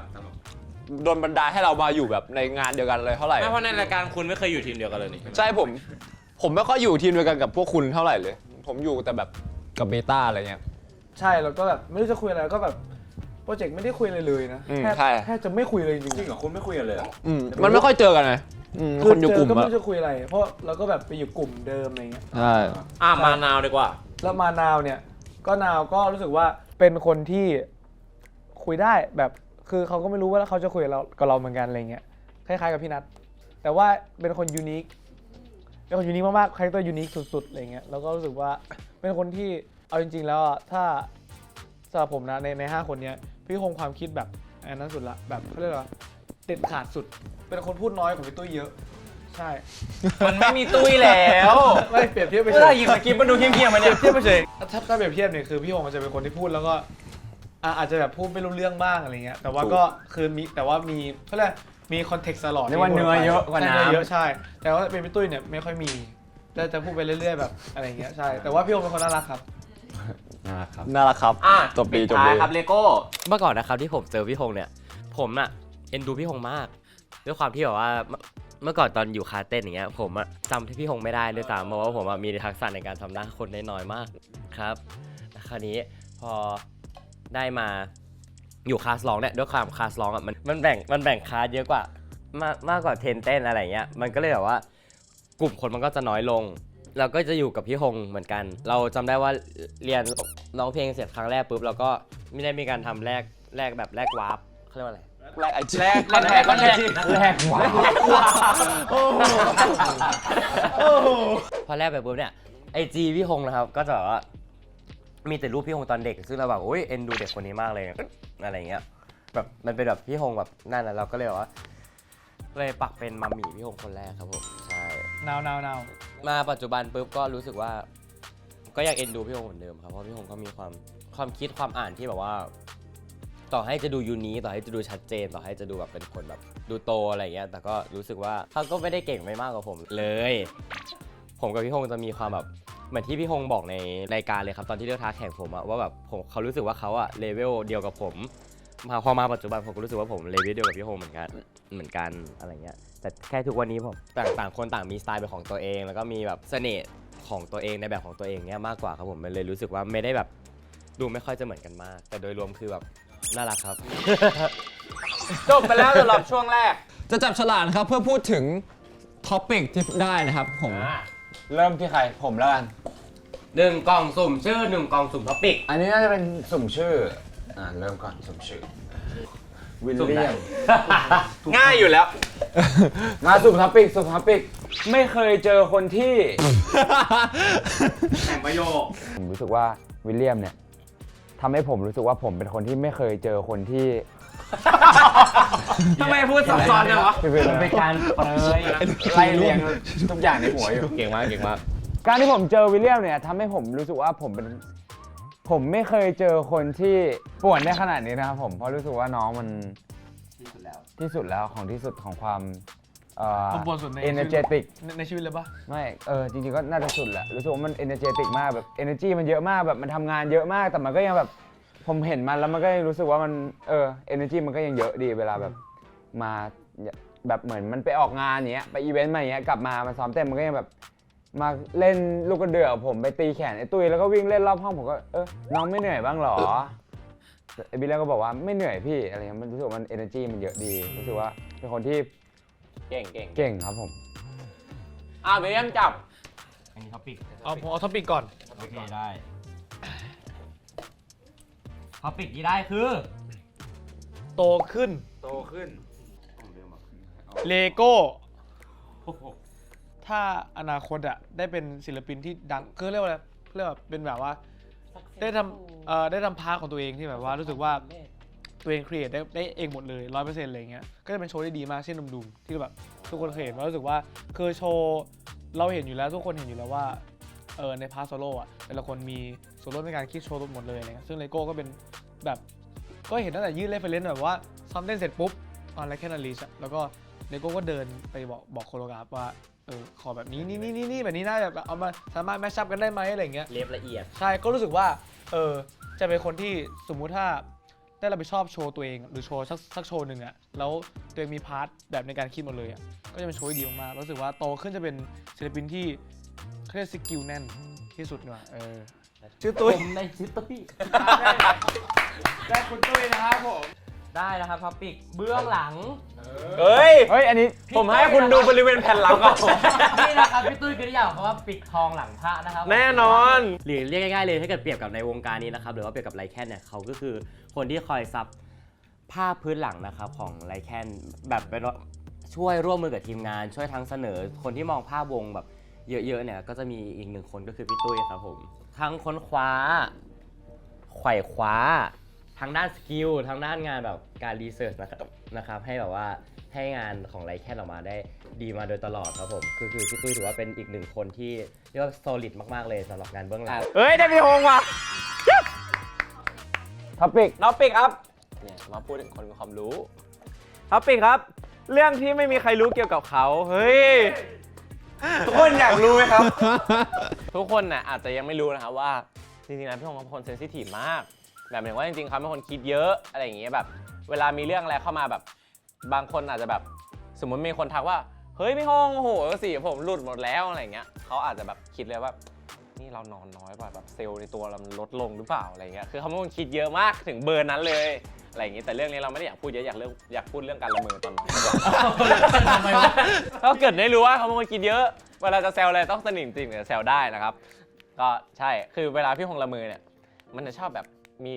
โดนบันดาลให้เรามาอยู่แบบในงานเดียวกันเลยเท่าไหร่ ไม่เพราะในรายการคุณไม่เคยอยู่ทีมเดียวกันเลยนี่ ใช่ผมไม่ค่อยอยู่ทีมเดียวกันกับพวกคุณเท่าไหร่เลย ผมอยู่แต่แบบกับเบต้าอะไรเงี้ย ใช่แล้วก็แบบไม่รู้จะคุยอะไรก็แบบโปรเจกต์ไม่ได้คุยอะไรเลยนะ ใช่ แค่จะไม่คุยเลยจริง จริงเหรอคุณไม่คุยกันเลย มันไม่ค่อยเจอกันไง ๆ คนอยู่กลุ่ม ก็ไม่ อะ รู้จะคุยอะไร เพราะเราก็แบบไปอยู่กลุ่มเดิมอะไรเงี้ย ใช่ มานาวดีกว่า แล้วมานาวเนี่ยก็นาวก็รู้สึกว่าเป็นคนที่คุยได้แบบ คือเขาก็ไม่รู้ว่าเขาจะคุยกับเราเหมือนกันอะไรเงี้ยคล้ายๆกับพี่นัทแต่ว่าเป็นคนยูนิคมากๆคาแรคเตอร์ยูนิคสุดๆอะไรเงี้ยแล้วก็รู้สึกว่าเป็นคนที่เอาจริงๆแล้วอ่ะถ้าสำหรับผมนะใน5 คนเนี้ยพี่คงความคิดแบบอันนั้นสุดละแบบเขาเรียกว่าเด็ดขาดสุดเป็นคนพูดน้อยกว่าพี่ตุ้ยเยอะใช่ มันไม่มีตุ้ยแล้ว ไม่เปรียบเทียบไป เวลาหยิบสคริปต์มาดูเงียบๆมาเนี่ย เทียบไปเฉยถ้าเปรียบเทียบเนี่ยคือพี่ฮงมันจะเป็นคนที่พูดแล้วก็อาจจะแบบพูดไม่รู้เรื่องบ้างอะไรเงี้ยแต่ว่าก็คือมีแต่ว่ามีเขาเรียกมีคอนเท็กซ์ตลอด เรียกว่าเนื้อเยอะกว่าน้ำ เยอะใช่แต่ว่าเป็นพี่ตุ้ยเนี่ยไม่ค่อยมีจะพูดไปเรื่อยๆแบบอะไรเงี้ยใช่แต่ว่าพี่ฮงเป็นคนน่ารักครับ น่ารักครับ อ่ะ จบดี ปิดท้ายครับเลโก้ เมื่อก่อนนะครับที่ผมเจอพี่ฮงเนี่ยผมอะเอ็นดูพี่ฮงมากด้วยความที่แบบว่าเมื่อก่อนตอนอยู่คาเต้นอย่างเงี้ยผมอะจำที่พี่ฮงไม่ได้ด้วยซ้ำเพราะว่าผมอะมีทักษะในการทำหน้าคนได้น้อยมากครับคราวนี้พอได้มาอยู่คลาสร้องเนี่ยด้วยความคลาสร้องอะมันแบ่งคลาสเยอะกว่ามากกว่าเทรนเต้นอะไรเงี้ยมันก็เลยแบบว่ากลุ่มคนมันก็จะน้อยลงเราก็จะอยู่กับพี่ฮงเหมือนกันเราจำได้ว่าเรียนร้องเพลงเสร็จครั้งแรกปุ๊บเราก็ไม่ได้มีการทำแลกแบบแลกวาร์ปเขาเรียกว่าอะไร แรกไอจี แรกว้าว พอแรกไปปุ๊บเนี่ยไอจีพี่ฮงนะครับก็จะแบบว่ามีแต่รูปพี่ฮงตอนเด็กซึ่งเราแบบโอ้ยเอ็นดูเด็กคนนี้มากเลยอะไรเงี้ยแบบมันเป็นแบบพี่ฮงแบบนั่นนะเราก็เลยแบบว่าเลยปักเป็นมัมหมี่พี่ฮงคนแรกครับผมใช่ นาว มาปัจจุบันปุ๊บก็รู้สึกว่าก็ยังเอ็นดูพี่ฮงเหมือนเดิมครับเพราะพี่ฮงก็มีความคิดความอ่านที่แบบว่าต่อให้จะดูยูนิคต่อให้จะดูชัดเจนต่อให้จะดูแบบเป็นคนแบบดูโตอะไรเงี้ยแต่ก็รู้สึกว่าเขาก็ไม่ได้เก่งไม่มากกว่าผมเลยผมกับพี่ฮงจะมีความแบบเหมือนที่พี่ฮงบอกในรายการเลยครับตอนที่เลือกท้าแข่งผมอะว่าแบบเขารู้สึกว่าเขาอะเลเวลเดียวกับผมพอมาปัจจุบันผมก็รู้สึกว่าผมเลเวลเดียวกับพี่ฮงเหมือนกันอะไรเงี้ยแต่แค่ทุกวันนี้ผมต่างคนต่างมีสไตล์เป็นของตัวเองแล้วก็มีแบบเสน่ห์ของตัวเองในแบบของตัวเองเนี้ยมากกว่าครับผมมันเลยรู้สึกว่าไม่ได้แบบดูไม่ค่อยจะเหมือนกันมากแต่โดยรวมคือแบบน่ารักครับ จบไปแล้วสำหรับช่วงแรก จะจับฉลากนะครับเพื่อพูดถึงท็อปิกที่ได้นะครับผม เริ่มที่ใครผมแล้วกัน 1 กล่องสุ่มชื่อ1 กล่องสุ่มท็อปิก อันนี้น่าจะเป็นสุ่มชื่อเริ่มก่อนสุ่มชื่อวิลเลียม ง่ายอยู่แล้ว มาสุ่มท็อปิกไม่เคยเจอคนที่ แต่งประโยค ผมรู้สึกว่าวิลเลียมเนี่ยทำให้ผมรู้สึกว่าผมเป็นคนที่ไม่เคยเจอคนที่ ทำไมพูดซับซ้อนจังวะ มันเป็นการเปรยไล่เรียงทุกอย่างในหัวอยู่ เก่งมาก การที่ผมเจอวิลเลียมเนี่ยทำให้ผมรู้สึกว่าผมไม่เคยเจอคนที่ป่วนได้ขนาดนี้นะครับผมเพราะรู้สึกว่าน้องมันที่สุดแล้วของที่สุดของความผมปวดสุดใน energetic ในชีวิตเลยปะ ไม่จริงๆก็น่าจะสุดแหละรู้สึกว่ามัน energetic มากแบบ energy มันเยอะมากแบบมันทำงานเยอะมากแต่มันก็ยังแบบผมเห็นมันแล้วมันก็ยังรู้สึกว่ามันenergy มันก็ยังเยอะดีเวลาแบบมาแบบเหมือนมันไปออกงานอย่างเงี้ยไปอีเวนต์มาอย่างเงี้ยกลับมาซ้อมเต้นมันก็ยังแบบมาเล่นลูกกระเดื่องผมไปตีแขนไอ้ตุ้ยแล้วก็วิ่งเล่นรอบห้องผมก็น้องไม่เหนื่อยบ้างหรอไอ้บิลลี่ก็บอกว่าไม่เหนื่อยพี่อะไรเงี้ยมันรู้สึกว่ามัน energy มันเยอะดีรู้สึกว่าเป็นคนที่ เก่ง เก่งครับผม วิลเลียมจับ อันนี้ท็อปิก ผมเอาท็อปิกก่อน โอเคได้ท็อปิกที่ได้คือ โตขึ้นเลโก้ถ้าอนาคตอะได้เป็นศิลปินที่ดังคือเรียกว่าอะไรเรียกว่าเป็นแบบว่าได้ทำพาร์ทของตัวเองที่แบบว่ารู้สึกว่าตัวเองครีเอทได้เองหมดเลย 100% อะไรเงี้ยก็จะเป็นโชว์ที่ดีมากเช่นดุมๆที่แบบทุกคนเคยเห็นว่ารู้สึกว่าคือโชว์เราเห็นอยู่แล้วทุกคนเห็นอยู่แล้วว่าในพาร์ทโซโล่อะแต่ละคนมีส่วนร่วมในการคิดโชว์หมดเลยอะไรเงี้ยซึ่งเลโก้ก็เป็นแบบก็เห็นตั้งแต่ยื่นเรฟเฟรนซ์แบบว่าซ้อมเต้นเสร็จปุ๊บตอนแรกแค่นาลีชแล้วก็เลโก้ก็เดินไปบอกโคโรกราฟว่าขอแบบนี้นี่แบบนี้น่าแบบเอามาสามารถแมชชัพกันได้ไหมอะไรเงี้ย เรียบละเอียด ใช่ก็รู้สึกว่าจะเป็นคนที่สมมุติถ้าได้รับผิดชอบโชว์ตัวเองหรือโชว์สักโชว์หนึ่งอะแล้วตัวเองมีพาร์ทแบบในการคิดหมดเลยอะก็จะเป็นโชว์ที่ดีมากๆรู้สึกว่าโตขึ้นจะเป็นศิลปินที่เขาเรียกสกิลแน่นที่สุดว่ะชื่อตุ้ย ผมในชื่อตุ้ย ได้คุณตุ้ยนะครับผม ได้นะครับท็อปิกเบื้องหลัง เฮ้ย อันนี้ ผมให้คุณดูบริเวณแผ่นหลังก่อน นี่นะครับพี่ตุ้ยคือที่อย่างเพราะว่าปิดทองหลังพระนะครับ แน่นอน หรือเรียกง่ายๆเลยถ้าเกิดเปรียบกับในวงการนี้นะครับหรือว่าเปรียบกับไลแคนเนี่ยเขาก็คือคนที่คอยซับ ภาพพื้นหลังนะครับของไลแคนแบบเป็นช่วยร่วมมือกับทีมงาน ช่วยทั้งเสนอคนที่มองภาพวงแบบเยอะๆเนี่ยก็จะมีอีกหนึ่งคนก็คือพี่ตุ้ยครับผมทั้งค้นคว้าไขว่คว้าทางด้านสกิลทางด้านงานแบบการรีเสิร์ชนะครับให้แบบว่าให้งานของไลแคนออกมาได้ดีมาโดยตลอดครับผมคือพี่ตุ้ยถือว่าเป็นอีกหนึ่งคนที่เรียกว่า solid มากๆเลยสำหรับงานเบื้องหลัง เฮ้ย ได้พี่ฮงว่ะท็อปิก น้องปิกครับ เนี่ยมาพูดถึงคนมีความรู้ ท็อปิกครับ เรื่องที่ไม่มีใครรู้เกี่ยวกับเขาเฮ้ย ทุกคนอยากรู้ไหมครับ ทุกคนน่ะอาจจะยังไม่รู้นะครับว่าจริงๆแล้วพี่ฮงเป็นคนเซนซิทีฟมากแบบหมายถึงว่าจริงๆเขาเป็นคนคิดเยอะอะไรอย่างเงี้ยแบบเวลามีเรื่องอะไรเข้ามาแบบบางคนอาจจะแบบสมมติมีคนทักว่าเฮ้ยพี่ฮงโอ้โหสีผมหลุดหมดแล้วอะไรอย่างเงี้ยเขาอาจจะแบบคิดเลยว่านี่เรานอนน้อยกว่าแบบเซลล์ในตัวเรามันลดลงหรือเปล่าอะไรเงี้ยคือเขาเป็นคนคิดเยอะมากถึงเบอร์นั้นเลยอะไรอย่างงี้แต่เรื่องนี้เราไม่ได้อยากพูดเยอะอยากพูดเรื่องการละเมอตอนนอนเขาเกิดได้รู้ว่าเขาเป็นคนคิดเยอะเวลาจะแซวอะไรต้องสนิทจริงๆถึงจะแซวได้นะครับก็ใช่คือเวลาพี่ฮงละเมอเนี่ยมันจะชอบแบบมี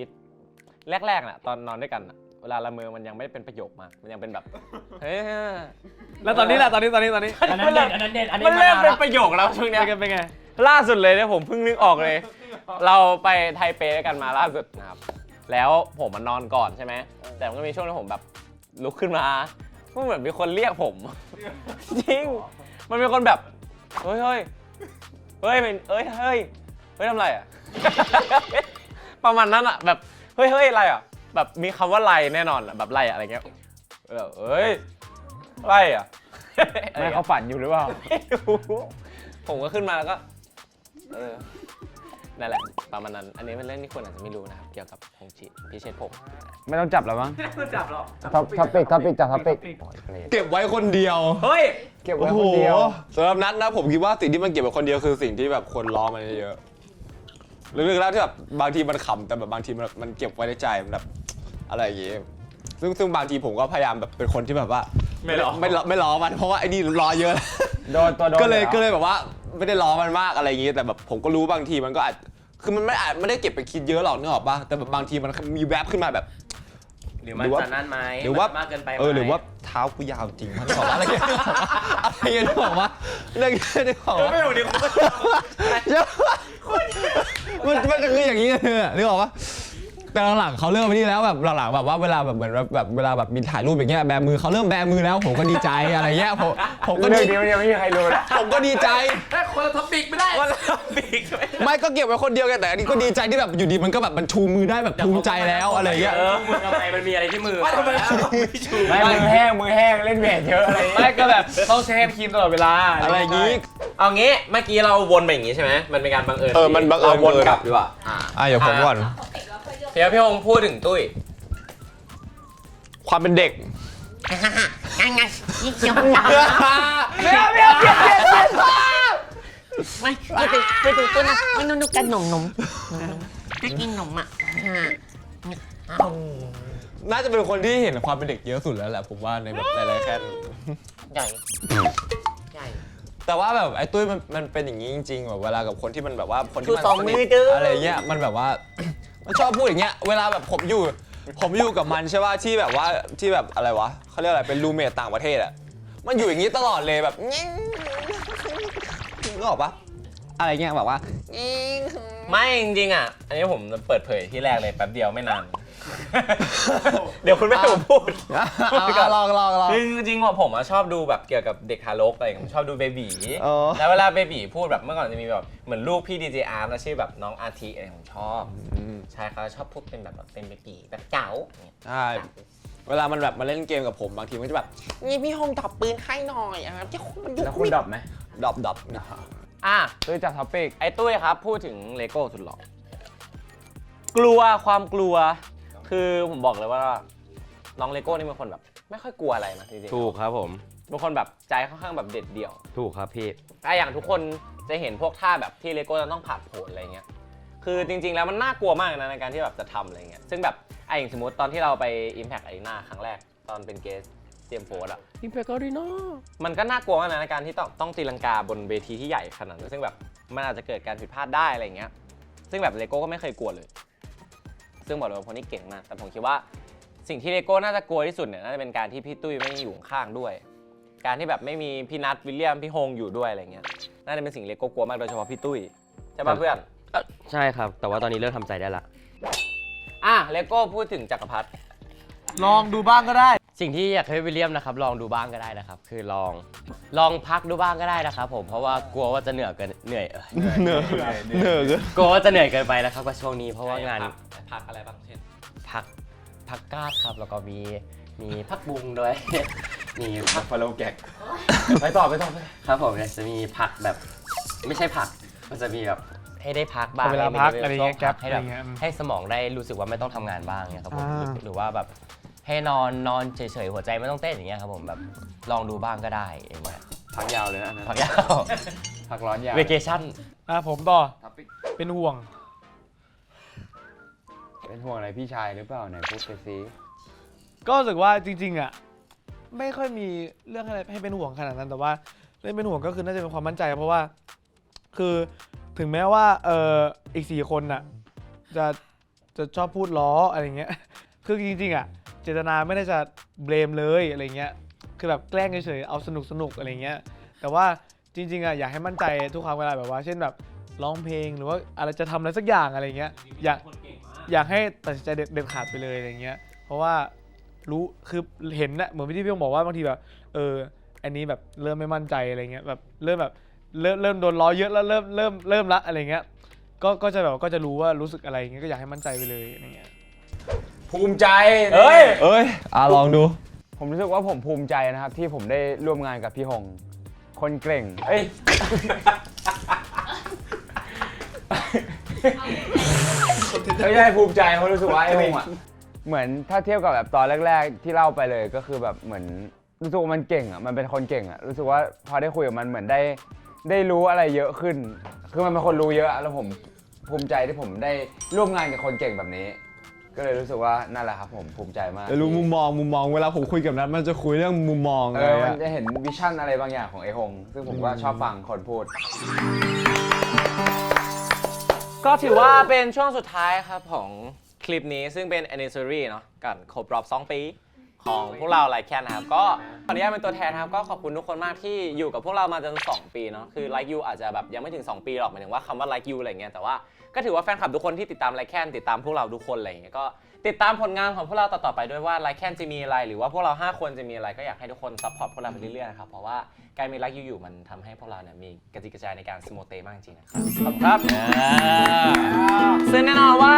แรกๆน่ะตอนนอนด้วยกันน่ะเวลาละเมอมันยังไม่ได้เป็นประโยคมากมันยังเป็นแบบเฮ้ย แล้วตอนนี้ล่ะตอนนี้ อันนั้นเด่นอันนั้นเด่นอันนี้ มันเริ่มเป็นประโยคแล้วช่วงเนี้ย เป็นไง ล่าสุดเลยเนี่ยผมเพิ่งนึกออกเลย เราไปไทเปด้วยกันมาล่าสุดนะครับแล้วผมมันนอนก่อนใช่ไหมแต่มันก็มีช่วงที่ผมแบบลุกขึ้นมามันเหมือนมีคนเรียกผม จริงมันมีคนแบบเฮ้ยเฮ้ยเฮ้ยเป็นเฮ้ยเฮ้ยเฮ้ยทำไรอ่ะ ประมาณนั้นอ่ะแบบเฮ้ยเฮ้ยอะไรอ่ะแบบมีคำว่าไล่แน่นอนอ่ะแบบไล่อะไรเงี้ยเฮ้ยไล่อ่ะ ไม่เขาฝันอยู่หรือเปล่า ไม่รู้ผมก็ขึ้นมาแล้วก็นั่นแหละประมาณนั้นอันนี้เป็นเรื่องที่คนอาจจะไม่รู้นะครับเกี่ยวกับฮงจิพี่เชษผม ไม่ต้องจับแล้วมั้ง ไม่จับหรอก ท็อปิกจับท็อปิก เก็บไว้คนเดียว เฮ้ย เก็บไว้คนเดียว สำหรับนัทนะผมคิดว่าสิ่งที่มันเก็บไว้คนเดียวคือสิ่งที่แบบคนล้อมันเยอะๆลึกๆแล้วที่แบบบางทีมันขำแต่แบบบางทีมันเก็บไว้ในใจมันแบบอะไรอย่างเงี้ยซึ่งบางทีผมก็พยายามแบบเป็นคนที่แบบว่าไม่ล้อมันเพราะว่าไอ้นี่ล้อเยอะ โดนตัวโดน ก็เลยแบบว่าไม่ได้ล้อมันมากอะไรอย่างงี้แต่แบบผมก็รู้บางทีมันก็อาจคือมันไม่ได้เก็บไปคิดเยอะหรอกนึกออกป่ะแต่แบบบางทีมันมีแวบขึ้นมาแบบ หรือมันจะนั่นไหม หรือว่า มันจะมากเกินไปไหม หรือว่าเท้ากูยาวจริงมันบอกว่าอะไรเงี้ยอะไรเงี้ยนึกออกป่ะเรื่องนี้นึกออกป่ะ ไม่รู้ดิ มันจะคืออย่างนี้นึกออกป่ะแต่หลังๆเขาเริ่มไปนี่แล้วแบบหลังๆแบบว่าเวลาแบบเหมือนแบบเวลาแบบมีถ่ายรูปอย่างเงี้ยแบมือเขาเริ่มแบมือแล้วผมก็ดีใจอะไรเงี้ยผมก็ เรื่ ดี องนี้ยังไม่มีใครรู้นะ ผมก็ดีใจ คนละท็อปิกไม่ได้ วันละปีก ไม่ก็เก็บไว้คนเดียวไงแต่อันนี้ก็ดีใจที่แบบอยู่ดีมันก็แบบมันชูมือได้แบบภูมิใจแล้วอะไรเงี้ย มือทำไมมันมีอะไรที่มือ ว่าทำไม ไม่มือแห้งเล่นเวทเยอะอะไร ไม่ก็แบบต้องใช้ครีมตลอดเวลา อะไรอย่างงี้ เอางี้เมื่อกี้เราวนไปอย่างงี้ใช่ไหมมันเป็นการบังเอิญ มันบังเอิญ ราวนกลับดีกว่า เดี๋ยวผมก่อน เดี๋ยวพี่ฮงพูดถึงตุ้ย ความเป็นเด็ก ไปถึงตัวนะไม่นุ่นกันหนมจะกินหนมอ่ะ น่าจะเป็นคนที่เห็นความเป็นเด็กเยอะสุดแล้วแหละผมว่าในแบบในรายการ ใหญ่ แต่ว่าแบบไอ้ตุ้ยมันเป็นอย่างนี้จริงๆแบบเวลากับคนที่มันแบบว่าคนที่ ชู มัน สอง ส มื นิ อ ท เด้ออ อะไรเงี้ยมันแบบว่า มันชอบพูดอย่างเงี้ยเวลาแบบผมอยู่กับมันใช่ป่ะที่แบบว่าที่แบบอะไรวะเขาเรียกอะไรเป็นรูเมทต่างประเทศอะมันอยู่อย่างนี้ตลอดเลยแบบนึกออกปะอะไรเงี้ยแบบว่า ไม่จริงๆอ่ะอันนี้ผมเปิดเผยที่แรกเลยแป๊บเดียวไม่นาน เดี๋ยวคุณไม่ให้ผมพูด ลอง จริงๆผมชอบดูแบบเกี่ยวกับเด็กทารกอะไรอย่างเงี้ยผมชอบดูเบบี อ๋อ แล้วเวลาเบบีพูดแบบเมื่อก่อนจะมีแบบเหมือนลูกพี่ดีเจอาร์มแล้วชื่อแบบน้องอาทีอะไรผมชอบใช่เขาชอบพูดเป็นแบบเป็นเบบีแบบเก๋าอย่างเงี้ย ใช่เวลามันแบบมาเล่นเกมกับผมบางทีมันจะแบบนี่พี่ฮงดับปืนให้หน่อยที่มันอยู่ แล้วคุณดรอปไหม ดับ อ่ะ ตุ้ยจับท็อปิก ไอ้ตุ้ยครับพูดถึงเลโก้สุดหล่อกลัวความกลัวคือผมบอกเลยว่าน้องเลโก้นี่เป็นคนแบบไม่ค่อยกลัวอะไรนะจริงๆ ถูกครับผม เป็นคนแบบใจค่อนข้างแบบเด็ดเดี่ยว ถูกครับพี่ อย่างทุกคนจะเห็นพวกท่าแบบที่เลโก้จะต้องผ่าโผล่อะไรเงี้ยคือจริงๆแล้วมันน่ากลัวมากนะในการที่แบบจะทำอะไรเงี้ยซึ่งแบบอย่างสมมติตอนที่เราไป Impact Arena ครั้งแรกตอนเป็นเกสเตรียมโฟร์อะ Impact Arena มันก็น่ากลัวมากนะในการที่ต้องตีลังกาบนเวทีที่ใหญ่ขนาดนั้นซึ่งแบบมันอาจจะเกิดการผิดพลาดได้อะไรเงี้ยซึ่งแบบเลโก้ก็ไม่เคยกลัวเลยซึ่งบอกเลยว่าคนนี้เก่งมากแต่ผมคิดว่า สิ่งที่เลโก้น่าจะกลัวที่สุดเนี่ยน่าจะเป็นการที่พี่ตุ้ยไม่อยู่ข้างๆด้วย การที่แบบไม่มีพี่นัทวิลเลียมพี่ฮงอยู่ด้วยอะไรเงี้ยน่าจะเป็นสิ่งเลโก้กลัวมากโดยเฉพาะพี่ตุ้ยใช่ป่ะเพื่อน ใช่ครับ แต่ว่าตอนนี้เริ่มทำใจได้ละ เลโก้พูดถึงจักรพรรดิ ลองดูบ้างก็ได้ สิ่งที่อยากให้วิลเลียมนะครับลองดูบ้างก็ได้นะครับ คือลองพักดูบ้างก็ได้นะครับผมเพราะว่ากลัวว่าจะเหนื่อยเกินกลัวว่าจะเหนื่อยเกินไปนะครับกับช่วงนี้เพราะว่างาน พักอะไรบ้างเช่น พักกาดครับแล้วก็มีพักบุงด้วย มีพัก ฟอลโล่แก๊กไปต่อ ครับผมเนี่ยจะมีพักแบบไม่ใช่พักมันจะมีแบบให้ได้พักบ้าง เวลา ให้มี พัก ช่ว อะไรเงี้ยแก๊ป ให้แบบ อะไรเงี้ย ให้สมองได้รู้สึกว่าไม่ต้องทำงานบ้างเนี่ยครับผม อ่า หรือว่าแบบให้นอนเฉยๆหัวใจไม่ต้องเต้นอย่างเงี้ยครับผมแบบลองดูบ้างก็ได้อย่างเงี้ย พักยาวเลยนะอันนั้น พักยาว พักร้อนยาว เวเกชั่น ผมต่อเป็นห่วง เป็นห่วงอะไรพี่ชายหรือเปล่าไหนพูดไปซิ ก็รู้สึกว่าจริงๆอ่ะไม่ค่อยมีเรื่องอะไรให้เป็นห่วงขนาดนั้นแต่ว่าเรื่องเป็นห่วงก็คือน่าจะเป็นความมั่นใจเพราะว่าคือถึงแม้ว่าอีก4คนน่ะจะชอบพูดล้ออะไรเงี้ยคือจริงๆอ่ะเจตนาไม่ได้จะเบลมเลยอะไรเงี้ยคือแบบแกล้งเฉยๆเอาสนุกอะไรเงี้ยแต่ว่าจริงๆอ่ะอยากให้มั่นใจทุกครั้งเวลาแบบว่าเช่นแบบร้องเพลงหรือว่าอะไรจะทำอะไรสักอย่างอะไรเงี้ยอยากให้ตัดสินใจเด็ดขาดไปเลยอะไรเงี้ยเพราะว่ารู้คือเห็นนะเหมือนที่พี่ยงบอกว่าบางทีแบบอันนี้แบบเริ่มไม่มั่นใจอะไรเงี้ยแบบเริ่มโดนล้อเยอะแล้วเริ่มละอะไรเงี้ยก็จะแบบก็จะรู้ว่ารู้สึกอะไรเงี้ยก็อยากให้มั่นใจไปเลยอะไรเงี้ย ภูมิใจ เอ้ย ลองดู ผมรู้สึกว่าผมภูมิใจนะครับที่ผมได้ร่วมงานกับพี่หง คนเก่งไม่ใช่ภูมิใจเพราะรู้สึกว่าไอ้หงอ่ะเหมือนถ้าเทียบกับแบบตอนแรกๆที่เล่าไปเลยก็คือแบบเหมือนรู้สึกว่ามันเก่งอ่ะมันเป็นคนเก่งอ่ะรู้สึกว่าพอได้คุยกับมันเหมือนได้รู้อะไรเยอะขึ้น คือมันเป็นคนรู้เยอะแล้วผมภูมิใจที่ผมได้ร่วมงานกับคนเก่งแบบนี้ ก็เลยรู้สึกว่านั่นแหละครับผมภูมิใจมาก รู้มุมมองเวลาผมคุยกับนัทมันจะคุยเรื่องมุมมองอะไร มันจะเห็นวิชั่นอะไรบางอย่างของไอ้หง ซึ่งผมก็ชอบฟังคนพูด ก็ถือว่าเป็นช่วงสุดท้ายครับของคลิปนี้ซึ่งเป็น anniversary เนาะกันครบรอบ 2 ปีของพวกเราไลค์แคนนะครับก็ขออนุญาตเป็นตัวแทนนะครับก็ขอบคุณทุกคนมากที่อยู่กับพวกเรามาจน2 ปีเนาะคือ Like You อาจจะแบบยังไม่ถึง2 ปีหรอกหมายถึงว่าคำว่า Like You อะไรเงี้ยแต่ว่าก็ถือว่าแฟนคลับทุกคนที่ติดตามไลค์แคนติดตามพวกเราทุกคนอะไรเงี้ยก็ติดตามผลงานของพวกเราต่อๆไปด้วยว่าไลค์แคนจะมีอะไรหรือว่าพวกเรา5 คนจะมีอะไรก็อยากให้ทุกคนซัพพอร์ตพวกเราไปเรื่อยๆนะครับเพราะว่าการมี Like You อยู่มันทำให้พวกเราเนี่ยมีกระจิกกระจายในการสโมเตมากจริงๆนะครับขอบคุณครับ ซึ่งแน่นอนว่า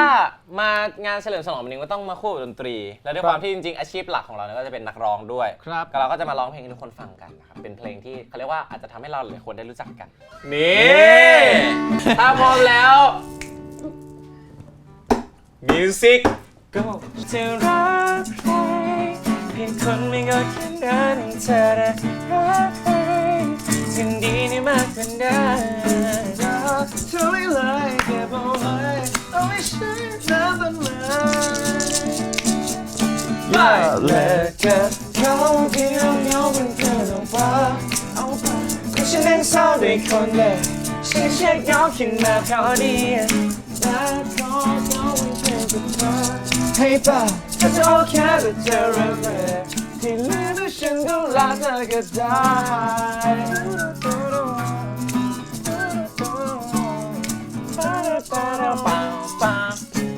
มางานเฉลิมฉลองแบบนี้ก็ต้องมาคู่กับดนตรี และด้วยความที่จริงๆอาชีพหลักของเราเนี่ยก็จะเป็นนักร้องด้วย ครับ ก็เราก็จะมาร้องเพลงให้ทุกคนฟังกันนะครับเป็นเพลงที่เขาเรียกว่าอาจจะทำให้เราหลายคนได้รู้จักกันนี่ถ้าพร้อมแล้วมิวสิก go จะรักใครเพียงคนไม่ก็แค่นั้นเธอได้รักใครสิ่งดีนี่มากกว่านั้นเธอไม่เลยเก็บเอาไว้เอาไว้ใช้น้ำมันเลยเลิกกับเขาเดียวเหงาเป็นเพื่อนเอาไปก็ฉันนั่งเศร้าด้วยคนเดียวฉันเช็คเหงาขึ้นมาพอดีและขอเหงาเป็นเพื่อนกับเธอให้ป่ะถ้าจะโอเคก็จะเริ่มเลยที่เหลือตัวฉันดูแลเธอก็ได้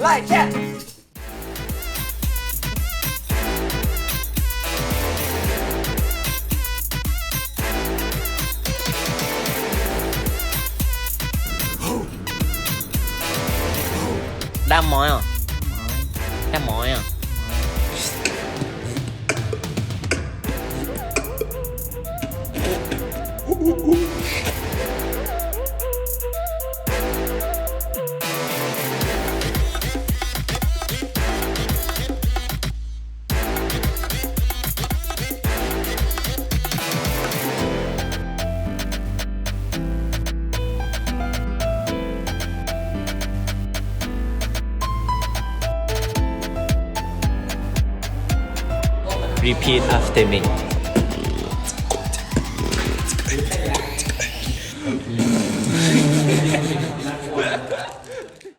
Like that. Đam mỏi à? Đam mỏi à? Repeat after me.